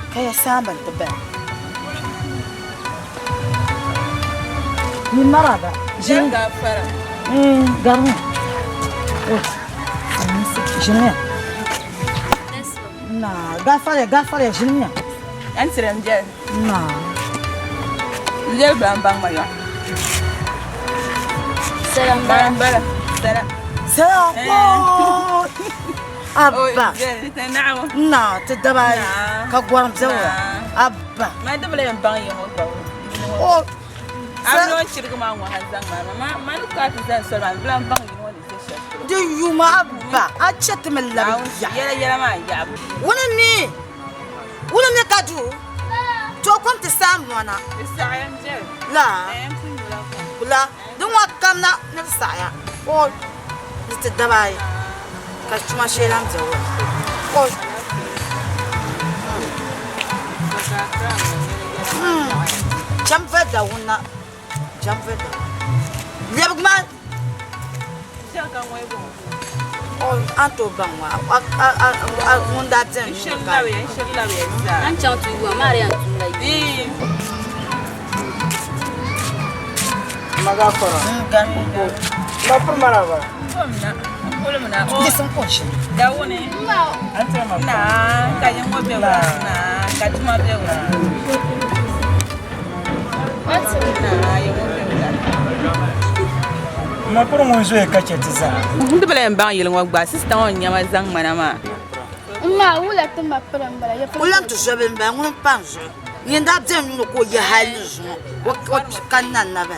Kaya saban ta ba. Ni marada. Jin gafara. Garmu. Oh. Jinnya. Na, gafara jinnya. An siram je. Na. Je bang ma ya. Salam bara. Sara. Salam. Abba. Na, ta dabai. Ka gwaram zawa. Abba. Ma da bale bang yi mo ba. Oh. Am no shirga ma wa hazan ma ka ta zan so ma blan bang yi mo ne sai. Do you ma abba? A chat me la. Yara ma ya. Wona ne ka du. To kon ti sam wana. Isayam je. La. La. Dun wa kam na ne saya. Oh. Ti dabai. Ka chuma shelam zawa. Oh. Jamveda una. Jamveda. Lebgman. Jaka ngwe bo. Oh, anto bangwa. Munda ten. Inshallah za. An chan tu wa mari an tu lai. Maga fara. Gamu. Ma permana ba. Kulumna. Disan konshi. Da woni. Ante ma. Na, ka yin wo be wa. Na, ka tuma be wa. What's Na, yin wo be wa. Ma por mo zo e ka chetiza. Ndu bale mbang yelin wa gba sister on nyama zang mana ma. Ma wula tuma pram bala ya. Ulan tu jabe mba ngun panzo. Yenda den nu ko ya hali zo. Ko kan nan na ba.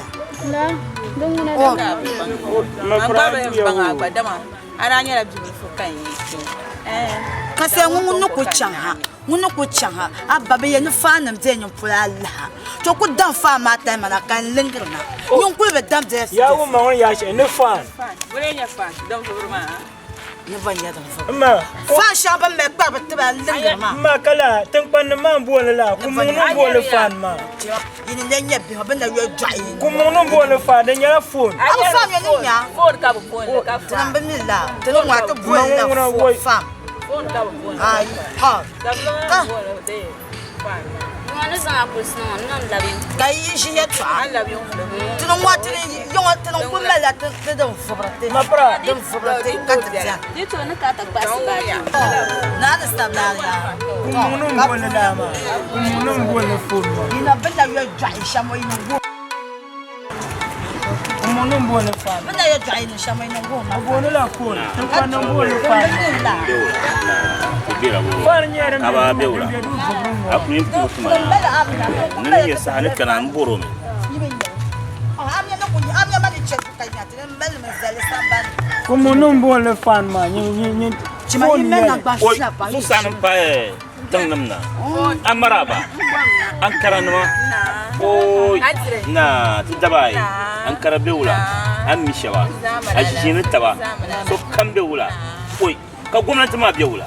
Na, don na Oh. Ma Ba pra be yo. mbang agba dama. Ana nya la bibi fo kan yi. Kase ngun ko changa. Ngun ko changa. Abba be yen fa nam den nyum pula Allah. To ku dan fa ma ta mana kan lingirna. Nyum ku be dam de. Ya wo ma won ya she ne fan. Wure nya fa don fo ma. Ne van ya dan fa. Ma Fa sha ba me ba ba ta lingirma. ma kala tan pan ma bo la ku mo no bo le fan ma. Yini le nya bi ho be na yo dwai. Ku mo no bo le fan de nya phone. Awu fa me ni nya. Fo ka bu fo ka fa. Tan be mi la. Tan wa to bo na fa. Fo ka bu fo. Ai ha. Da bla bo de. Fa. Wana zanga kusno nan labi. Kai shi ya twa. I love you. Tan wa tin yo tan ko me la te don fobrate. Ma pra. Don fobrate ka ta. Dito na ka ta pas baji. Na da sta na ya. Ku mo no bo le da ma. Ku mo no bo le phone ma. Ina be na yo dwai sha mo ina go. Ku mo no bo le fan. Be na yo dwai ni sha mo ina go. Ma Bo le la phone. Tan pan no bo le fan. Far nyere mi. Aba beula. Akuni mtu ma. Nani ya sahane kana mboro me. Amya no kunyi amya ma ni chetu kanya tin mel me zale samban. Ku mo no bo le fan ma. Ni Chima yi men na gba Oi, sha pa. su sanin pa tangnamna. Amaraba. Ankara no. Oi. Na tidabai. Ankara beula. An mishawa. Ajini taba. So kan beula. Oi, ka gwamnati ma beula.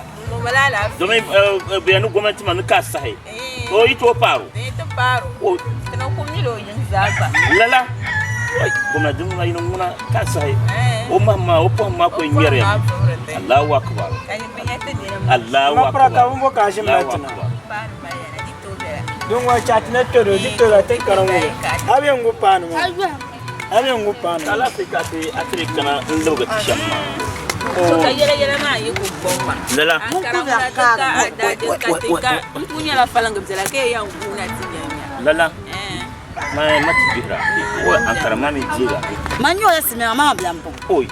Domin bayanu gwamnati ma nuka sahi. To yi to faru. te paro. O tena ko mi lo yin zaba. lala. Oi, kuma dumuna yin muna ka sai. O mama o pa ma ko nyere. Allahu akbar. Kani binyete dina. Allahu akbar. Mapra ka mo ka shim latina. Don wa chat na todo dito te karango. Abi ngo panu. Abi ngo panu. Kala fika te Afrika na ndoga tishamma. So kayere na yiko bomba. Lala. Munya la falanga bzela ke ya nguna tinyanya. Lala. Mati bihra. O ankara mami jiga. Manyo ya sime mama blampo. Oi.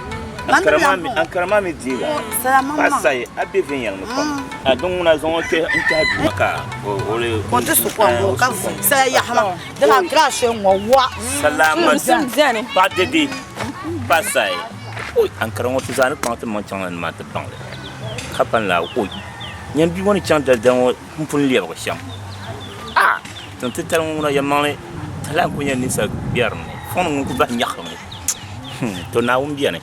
Ankara mami jiga. Salam mama. Pasai abi venyal mo pam. Donc na zon ke nta maka ole. Kontu su kwa ngo ka sa ya hama. De la grâce ngo wa. Salama zane. Pas de di. Pasai. Oi ankara ngo tuzana kwante mo changa ma te bang. Kapan la oi. Nyen bi woni changa dan mpun liya ko sham. Ah. Donc te tel mo na yamale. Tala ko nyen ni sa biarne. Fon ngo ba nyakhame. To na wum biane.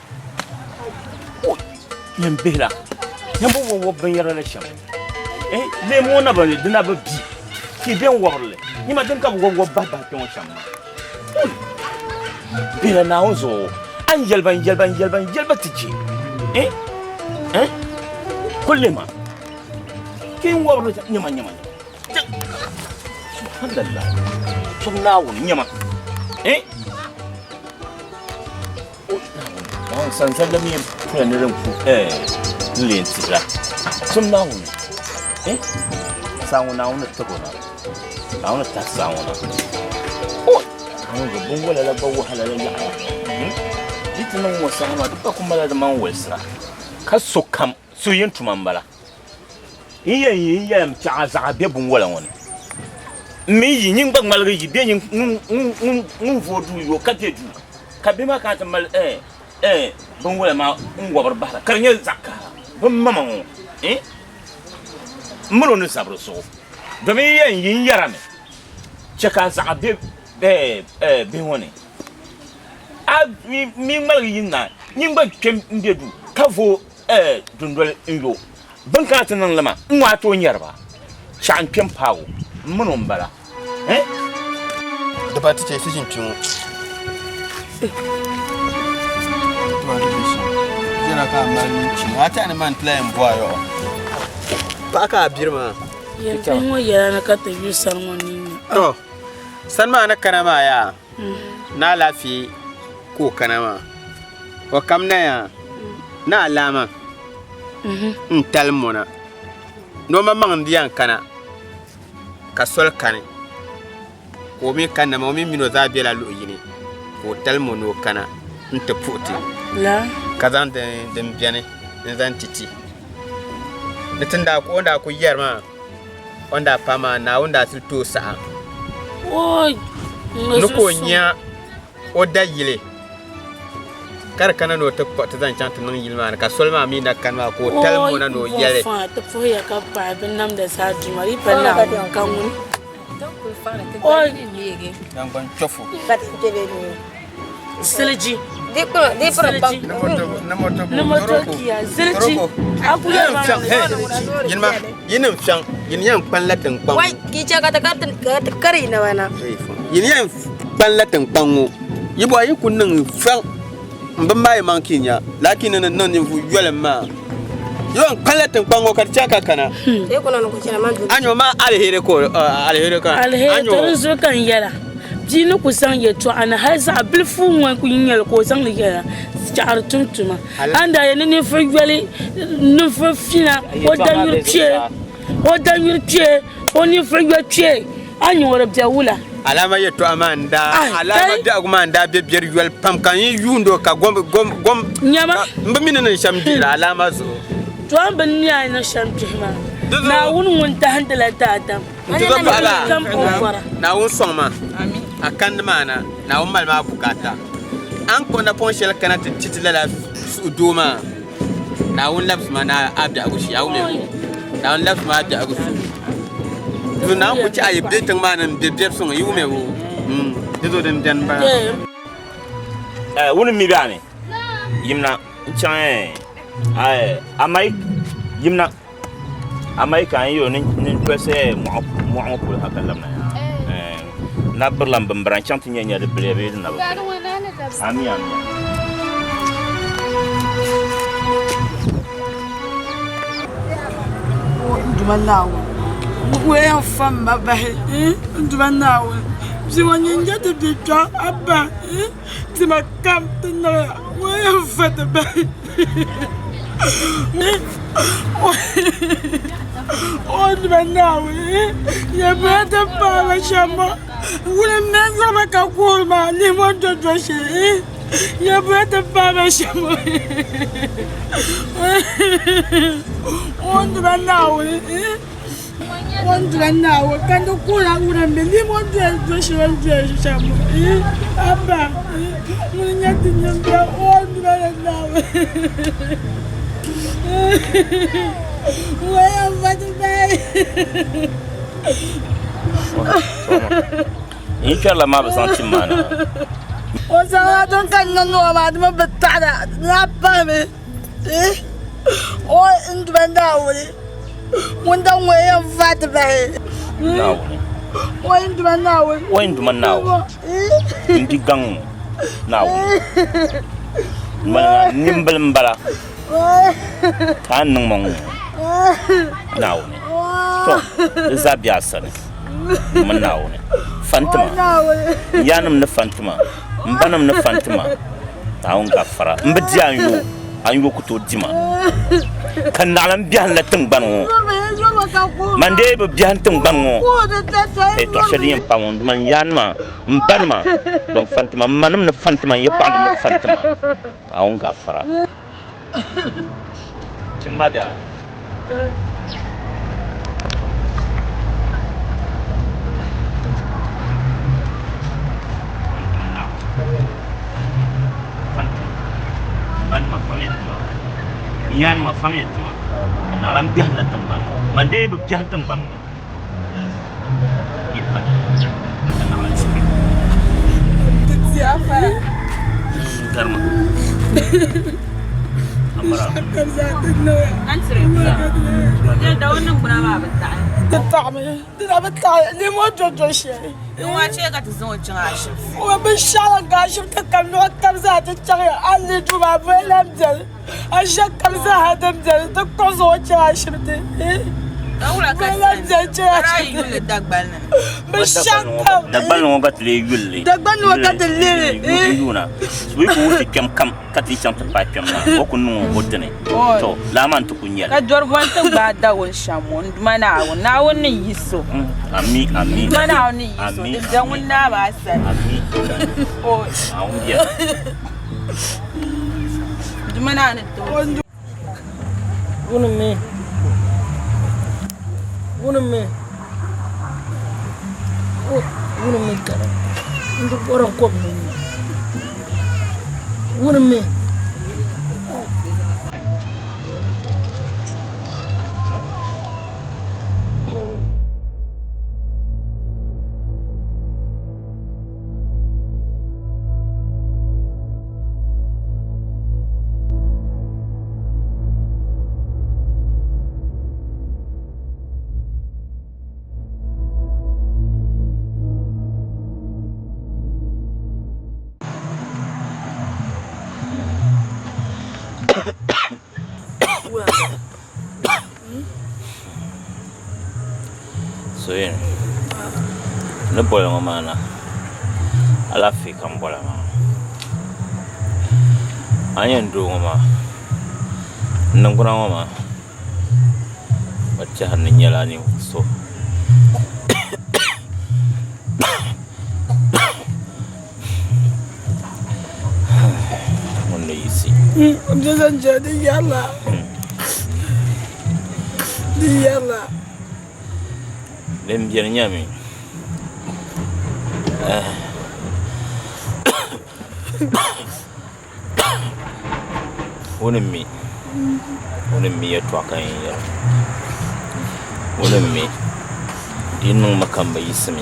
Nyen bela. Nyambo wo ben yara la sham le mo na ba dina ba bi ki ben worle ni ma den ka wo ba ton sham bila na onzo an jelban tiji kullema kin worle nyama alhamdulillah sunna wo nyama on san da mi ko ne ran ku lentira sunna wo sauna wona tagona sauna ta sauna o an go bongola la bawo halala ya ditnan wasa ma duk kuma da man wasa kaso kam su yin tumambala iyan ta za be bongola woni mi yin gbag malga yi be yin vodu yo katedu kabima ka ta mal bongola ma ngwabar bahra karnya zakka bum mama mulo ne sabro so domi yin yarame cheka za be woni a mi mal yin na yin ba kem ndedu kavo dundol inyo banka tanan lama nwa to nyarba chan kem pawo muno mbala da ba ta ce sijin tun jira ka man ci ata ne man plan boyo ba ka birma yanzu mo yara na ka tafi salmoni to salma na kanama ya na lafi ko kanama wa kamna ya na alama talmona no ma man diyan kana ka sol kane ko mi kanna mo mi mino za bela lo yini ko talmono kana nta puti la kazan da biane zan titi nitinda ko onda ku yarma onda pama na onda silto sa oi nuko nya oda yile kar kana no ta zan chanta nan yilma ka solma mi na kanma ko talmo na no yele fa ta fo ya ka pa bin nam da sa jumari pa na kan mun oi dan ban chofu silji di pro na moto kiya silji akuya ma yinma yinin fian yin yan panlatin pan wai ki ce ka ta kare na wana yin yan panlatin panwo yibo yi kunnin fian mbambaye mankinya lakini nan ni fu yolema yon panlatin panwo kar chaka kana e ko nan ko cina man anyo ma alhere ko alhere kan anyo zo kan yara jini kusan ya to ana har sa bilfu wan ku yinyal ko san da yara jar tuntuma anda ya ne fa gwale ne fa fina o da yurche o ni fa gwche anyo wara bja wula alama ya to amanda alama da agumanda be bier yul pam kan yundo ka gom nyama mbamina nan shamdira alama zo to an ban ni na shamdira na wun ta handala ta tam na wun soma akan mana na wun malma bukata an ko na ponshel kana titila la suduma na wun labs mana abda agushi ya wume na wun labs ma abda agushi to na ku ci ayi bitin mana bibiyar sun yi wume wo dizo den den ba wun mi bane yimna chan amai yimna amai kan yo ni pese mo ko hakalam na na burlam bambran chanti nyanya de brebe na ba ami ami Ndumanawo we enfant baba ndumanawo ziwanyinja de bitwa aba ti makam tena we enfant ba oh ndumanawo ya bata para chama ule menza makakulma ni moto doshe ya bata para chama onde banawe kando kula ura mbili moto doshe chama aba munyati nyamba onde banawe Waya vatbai. Inshallah ma ba san timana. O sa don kan no ma ma betada na pa me. O indu banda wuri. Wanda waya vatbai. Nawo. O indu banda wuri. O indu man nawo. Indi gang nawo. Mana nimbal mbala. Kan nung mong nawo ne to zabia sane man nawo ne fantuma yanam ne fantuma mbanam ne fantuma tawon gafara mbidi anyu kuto dima kan nalam bihan la tingban wo mande be bihan tingban wo e to shadin pamon man yanma mbanma donc fantuma manam ne fantuma yepa ne fantuma tawon gafara Cimada. Yan ma famille tu. Nalam biar la tembang. Mande bu biar tembang. Kita. Siapa? Karma. Answer. Ya da wannan kuna ba bata. Tatame. Dina bata ni mo jojo she. Wa ce ka ta zo cin ashi. Wa bin shala gashi ta kallo kamza ta tsare Allah tu ba belam dal. Asha kamza hadam dal ta ko zo cin ashi te. Daula ka sai yule dagbal nan. Bishaka. Dagbal no gat le yule. Dagbal no gat le. Yuna. Sui ko ti kem kam kati chanta pa kem na. O ko no bodene. To la man to kunya. Ka dor bonta ba da won shamon mana won na won ni yiso. Ami. Mana won ni yiso. Dan won na ba sai. Ami. O awon dia. Mana ne to. Wunu me. Wunu me kara. Ndu boran ko me. Wunu me. So yin. Ne bola mana. Ala fi kan bola ma. Ayen do ma. Nan kuna ma. Wacce hannun yala ne so. Wannan yisi. Zan je da yalla. Di yalla. Lem biar nyami. Unem mi ya tua kan ya. Unem mi. Dinu makamba ismi.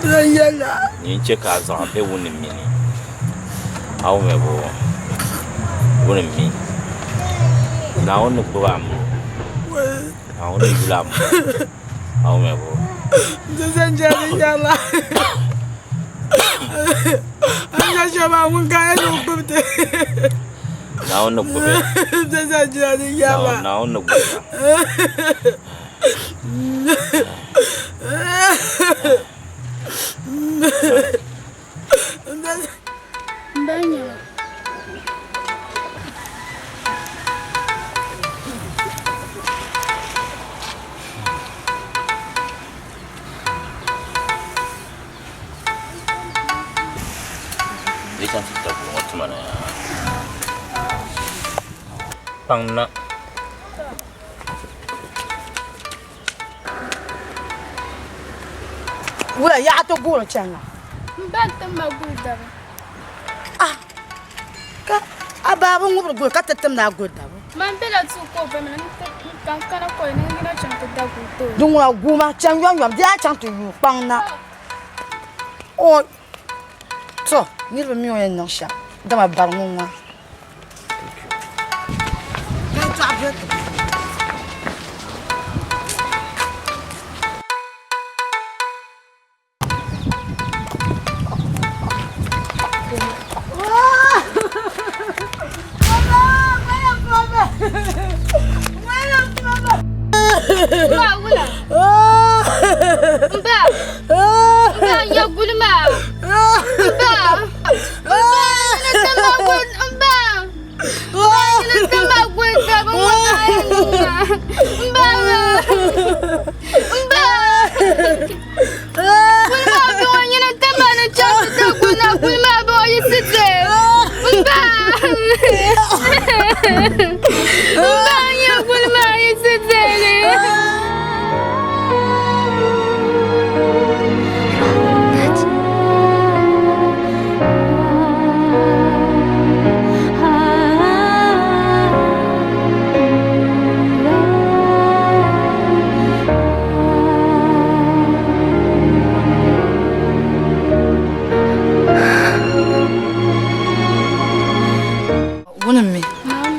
Yalla. Ni cheka za be unem mi ni. Aw me bo. Unem mi. Na onu buam. Na onu yulam. Aw me bo. Zan je da yalla. shaba mun ga ya gubte na wannan gobe da za ji da yawa na wannan gobe Danya Ikan kita buat mana ya? Pangna. Wala ya to gura changa. Mbata maguda. Ka ababa ngubro gura katatam na goda. Mambela tsuko ba mana kankana ko ne ngina chanta da gudo. Dungwa guma chang yong yom dia chang tu yu pangna. O so, ni ba mi o en no sha. Dama bar ngwa. Ka tu abet.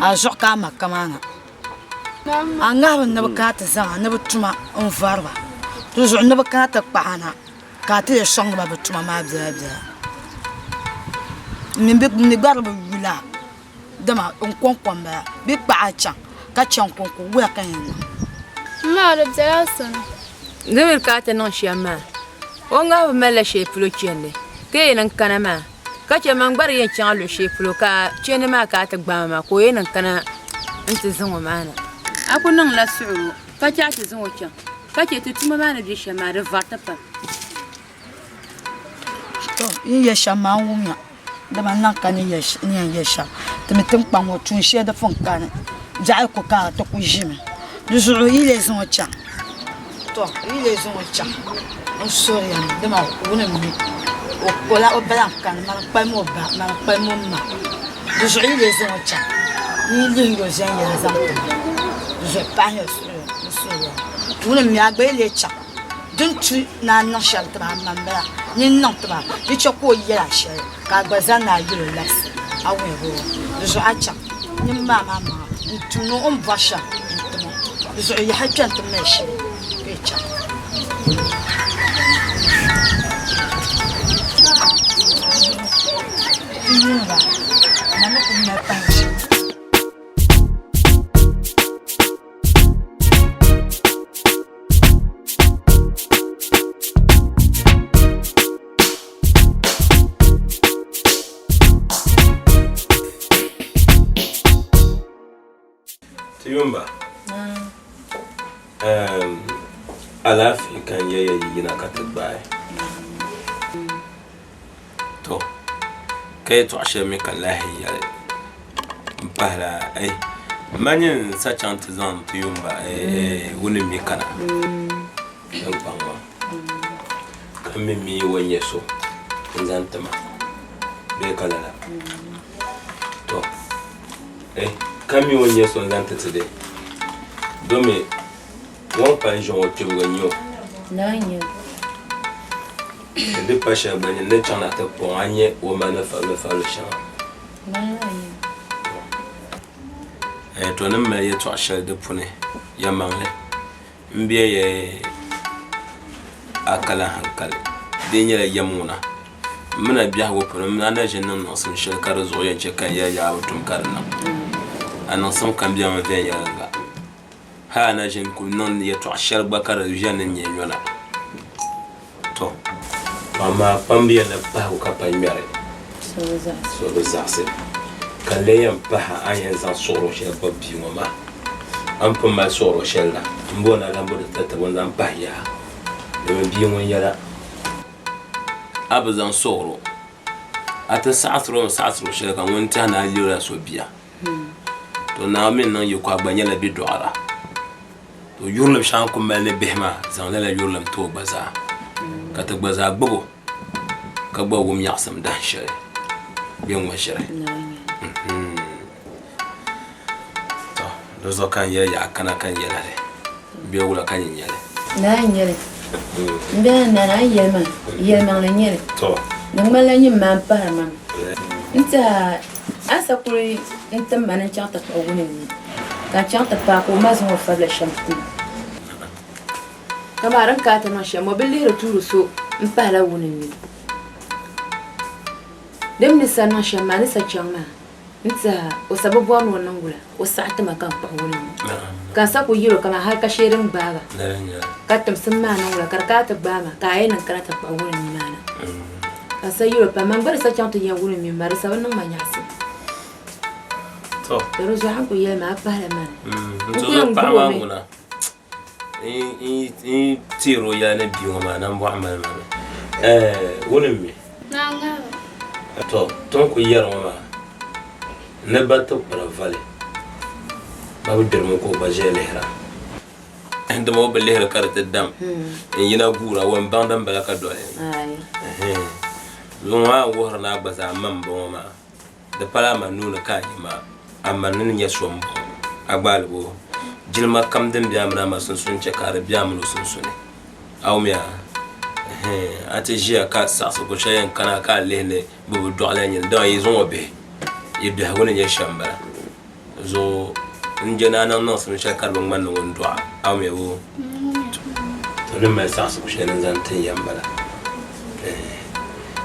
Azok kama kamana. Anga na bakata zanga na butuma on varba. Tuzo na bakata paana. Kati song ba butuma ma bza bza. Mimbe ni garba wila. Dama on konkomba bi pa cha. Ka chan konko wa kan yin. Ma le bza son. Demir kata non shama. Onga mala she plo chende. Ke nan kanama. Kache mangbar yen chan lo sheplo ka chene ma ka ta gbama ko yen kana inti zongo mana aku nan la su'u ka cha ti zongo chan ka che ti tuma mana bi shama de varta pa to yin ya shama wunya da man nan kan ya sha to mitin kpan wo tun she da fon kan ja ko ka to ku jime du su'u ile zongo chan to ile zongo chan on sori ya da ma wona mi Ola obala kan man pa mo ba man pa mo ma je suis les gens ni lingo zen ya zam je pas ne so wona mi agbe le cha dun tu na no shal tra mamba ni no tra je choko yela she ka gbaza na yelo las awe ho je acha ni mama tu no on basha je ya hajan to meshi echa Tiyumba. Alafi kan yaya yina katabay. To. Kay to ashe mi kan lahi yale. Mpahla ay. Manyin sa chante zan Tiyumba wuni mi kana. Yampangwa. Kami mi wenye so. Nzantama. Be kalala. To. Kami wenye so nzante today. Dome won panjon o tibganyo. Nanyo. De pasha banye ne chana te po anye o mana fa le shan. Nanyo. To nan me ye to asha de pune ya mangle. Mbiye ye akala hankal. De nyela yamuna. Mina biya wo pun mina na jin nan sun shil kar zo yan ce kan ya mutum kar nan anan sun kan biya ma zai yanga ha na jin ku nan ya to shar bakar janin ne yola to amma pambiya na ba ku ka pambiare so za se kalle yan ba an yan zan soro shi babbi ma an fa ma soro shella mbona lambo da ta wannan ba ya da biyan wani yara abazan soro ata sa'asro shi kan wanta na lura so biya to na min nan yiko abanya la bi doara to yurlam shan kuma ne behma zan la yurlam to baza ka ta baza gbogo ka gbogo mi yasam dan shire biyan wa shire to do zo kan ya kana kan ya dare biya wula kan ya dare na nyere mbe na yema la nyere to nangma la nyima parama nta asa kuri nta manan chanta ko woni ka chanta pa ko mazo fa la shampu kamaran ka ta no shamo billi returu so mpa la woni ni dem ni sana shama ni sa chama nta o sababu wan wannan gula o sa'ata makan pa woni ka sa ko yiro kama har ka sherin baga ka tamsin ma nan wala karkata bama ka yana karata pa woni ni mana asa yiro pa man bar sa chanta ya woni mi mar sa wannan manyasi to pero zo han ko yema pa la man to pa ma muna tiro ya ne biyo ma nan bo amal ma woni mi nanga to ton ko yero ma ne bato para vale babu dermo ko baje lehra ande mo be lehra karate dam yina gura won bandam bala ka do ay luma worna baza mambo ma de pala ma nuna ka ma amma nin ya sombo agbalbo jilma kam dem biamna ma sun ce kare biamno sun ne awmiya ate jia ka sa so ko shayen kana ka lehne bu do ala nyin do yi zo be yibi ha woni ya shambara zo njena nan non sun ce karbon man non do awmiya wo to le mai sa so ko shayen zan tan yambara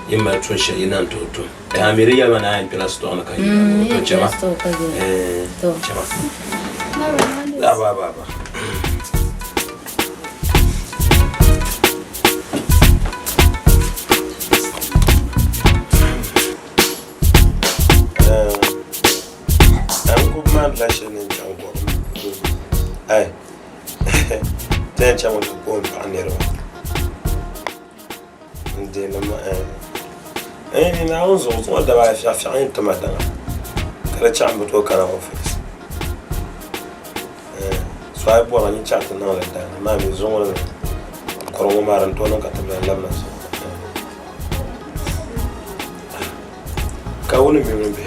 yimma to shayen nan to amiriya mana en place to na kai to chama to chama ba la chaîne chango ay ten chango ko panero ndela ma na onzo to da ba fa fa en tomata kala chambo to kana office so ay bo ni chat na la da ma mi zongo ko ngo maran to non ka tabla lamna so ka woni mi be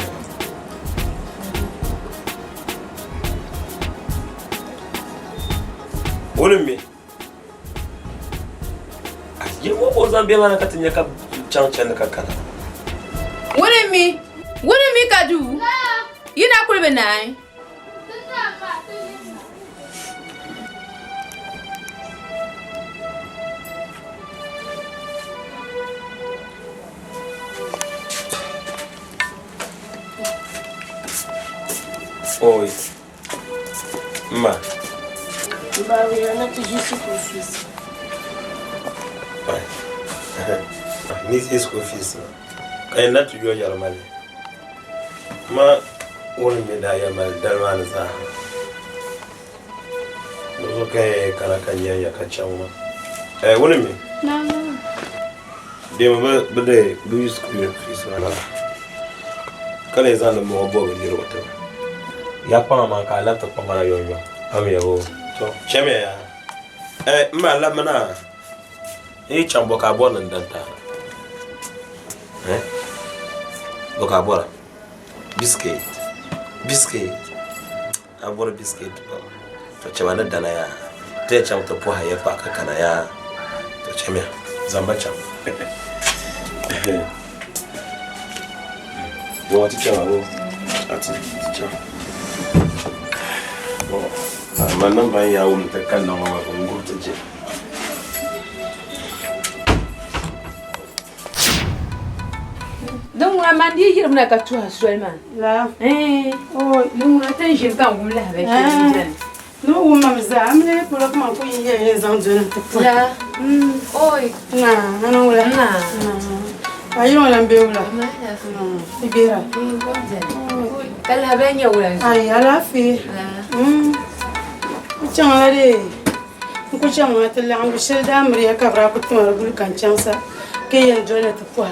woni mi ye wo bo zambia mana katinya ka chanchan ka kana woni mi kadu yina kulbe nai oi ma Bawi na tu jisi ko fils. Ouais. Ni school fees. Kai na tu yo yar mali. Ma woni me da ya mal dalwan za. Dozo kai kana kan ya ka chauma. Woni me? Na. De ma bade bu school fees na. Kale za na mo bo ni rota. Ya pa ma ka laptop pa mara yo yo. Ami ya wo. To cheme ya mma la mana chambo ka bo nan danta boka bora biscuit abora biscuit to chema na dana ya te cham to po haye pa ka kana ya to cheme zamba cham bo ti chama bo ati cham bo maintenant ben ya un te kan no ma ko ngurtu je Lunga mandi yirmna ka tuha Sulaiman. La. Oh, lunga tan jir kan gum la ba. No uma mzamle pula kuma ku ye zanjona te. La. Oi. Na, no la. Na. Ayo la mbeula. Ibera. Kala benya wala. Ay, ala fi. Changla de. Ku changla te la ngu shel da mri ka bra ku tuma bul kan chansa. Ke yen jona te kwa.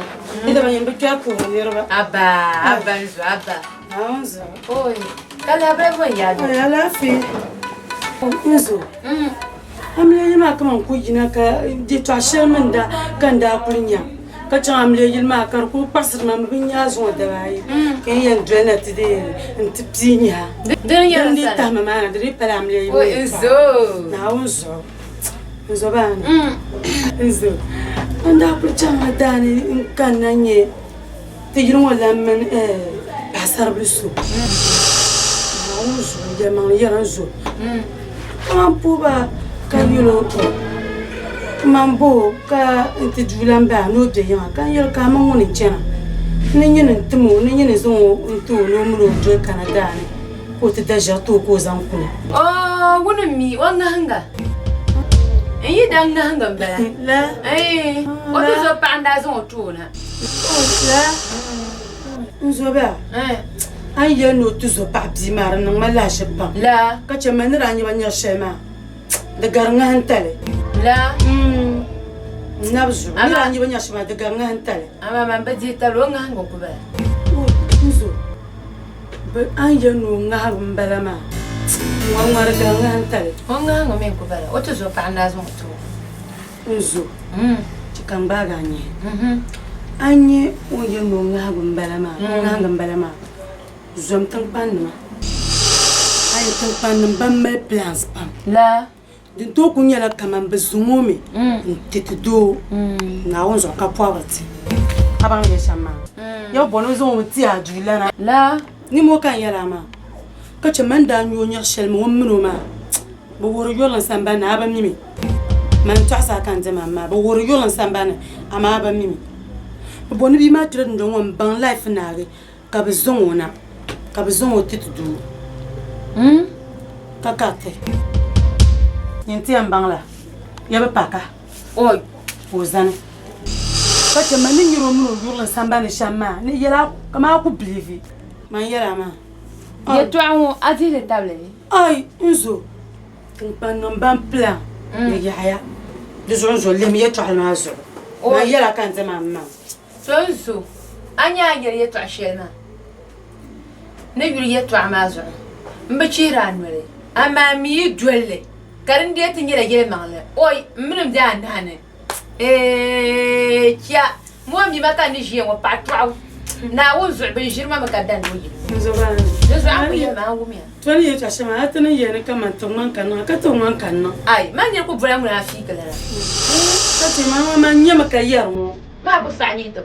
Ida ba yen bikya ku yerba. Abba nzo abba. Aonza. Oi. Kala bra bo ya. Ay, ala fi. Nzo. Amle yima kama ku jina ka di to shelmen da kan da kunya. Ka chang amle yima kar ku pasir ma binya zo da bai. Ke yen jona te de ntipzinya. Den ya Ndi ta mama ndi pala amle yima. O nzo. Na onzo. Nzo ban. Nzo. Anda ku chang dani kan nanye. Te yiro wala men pasar blisu. Na onzo ya man yaranzo. Mampuba kayulo mambo ka intijulamba no de yan kan yel ka mamuni chena ni nyene tumu ni nyene zo ntu no mulo de Canada ni ko te deja to ko zan kuna oh wona mi wanga hanga yi danga hanga bala la o to zo panda zo tuna la nzo ba an ye no tuzo pa bi mar nan mala sheba la ka che menira nyi banya shema de garanga hantale la nabzu mira nyi banya shema de garanga hantale ama mamba di talo nga ngo ko ba nzo be an ye no nga mbala ma ngwara garanga hantale nga ngo men ko ba o to zo panda zo to nzo chikamba ganye anye o ye no nga mbala ma nga mbala ma Zom tang pan ma. Ay tang pan mbam me plans pam. La. Din to kunya la kaman bezumomi. Tete do. Na onzo ka poverty. Abang ye shama. Yo bono zo mti ajula na. La. Ni mo kan yala ma. Ka chaman da nyo nya shel mo mno ma. Bo woro yolan samba na abam nimi. Man tasa kan de mama. Bo woro yolan samba na ama abam nimi. Bo boni bi ma tire ndo ngom ban life na ge. Ka bezona. Ka bezon o titu du. Kakate. Yenti ambangla. Yabe paka. Oi. Ozane. Kache mani nyiro muno yurla samba ni shama. Ni yela kama ku believe. Man yela ma. Ye to an ati le table. Ay, unzo. Tumpan nomban plan. Ni yaya. De zonzo le mi yeto almazo. Man yela kan zema ma. Zonzo. Anya yere yeto ashema. Ne yuri yeto amazo mbachira anwele ama mi dwelle karin de tinyira yele mangle oy minim de andane tia mo mi maka ni je wo patwa na wo zo be jirma maka dan wo yi Nzo ba. zo an ku ye ma wo mi Twani yeto ashema atana yene kama tongan kana ka tongan kana. ay man ye ko bura mu na fi kala Kati mama manya maka yarmo. ma bu sa ni to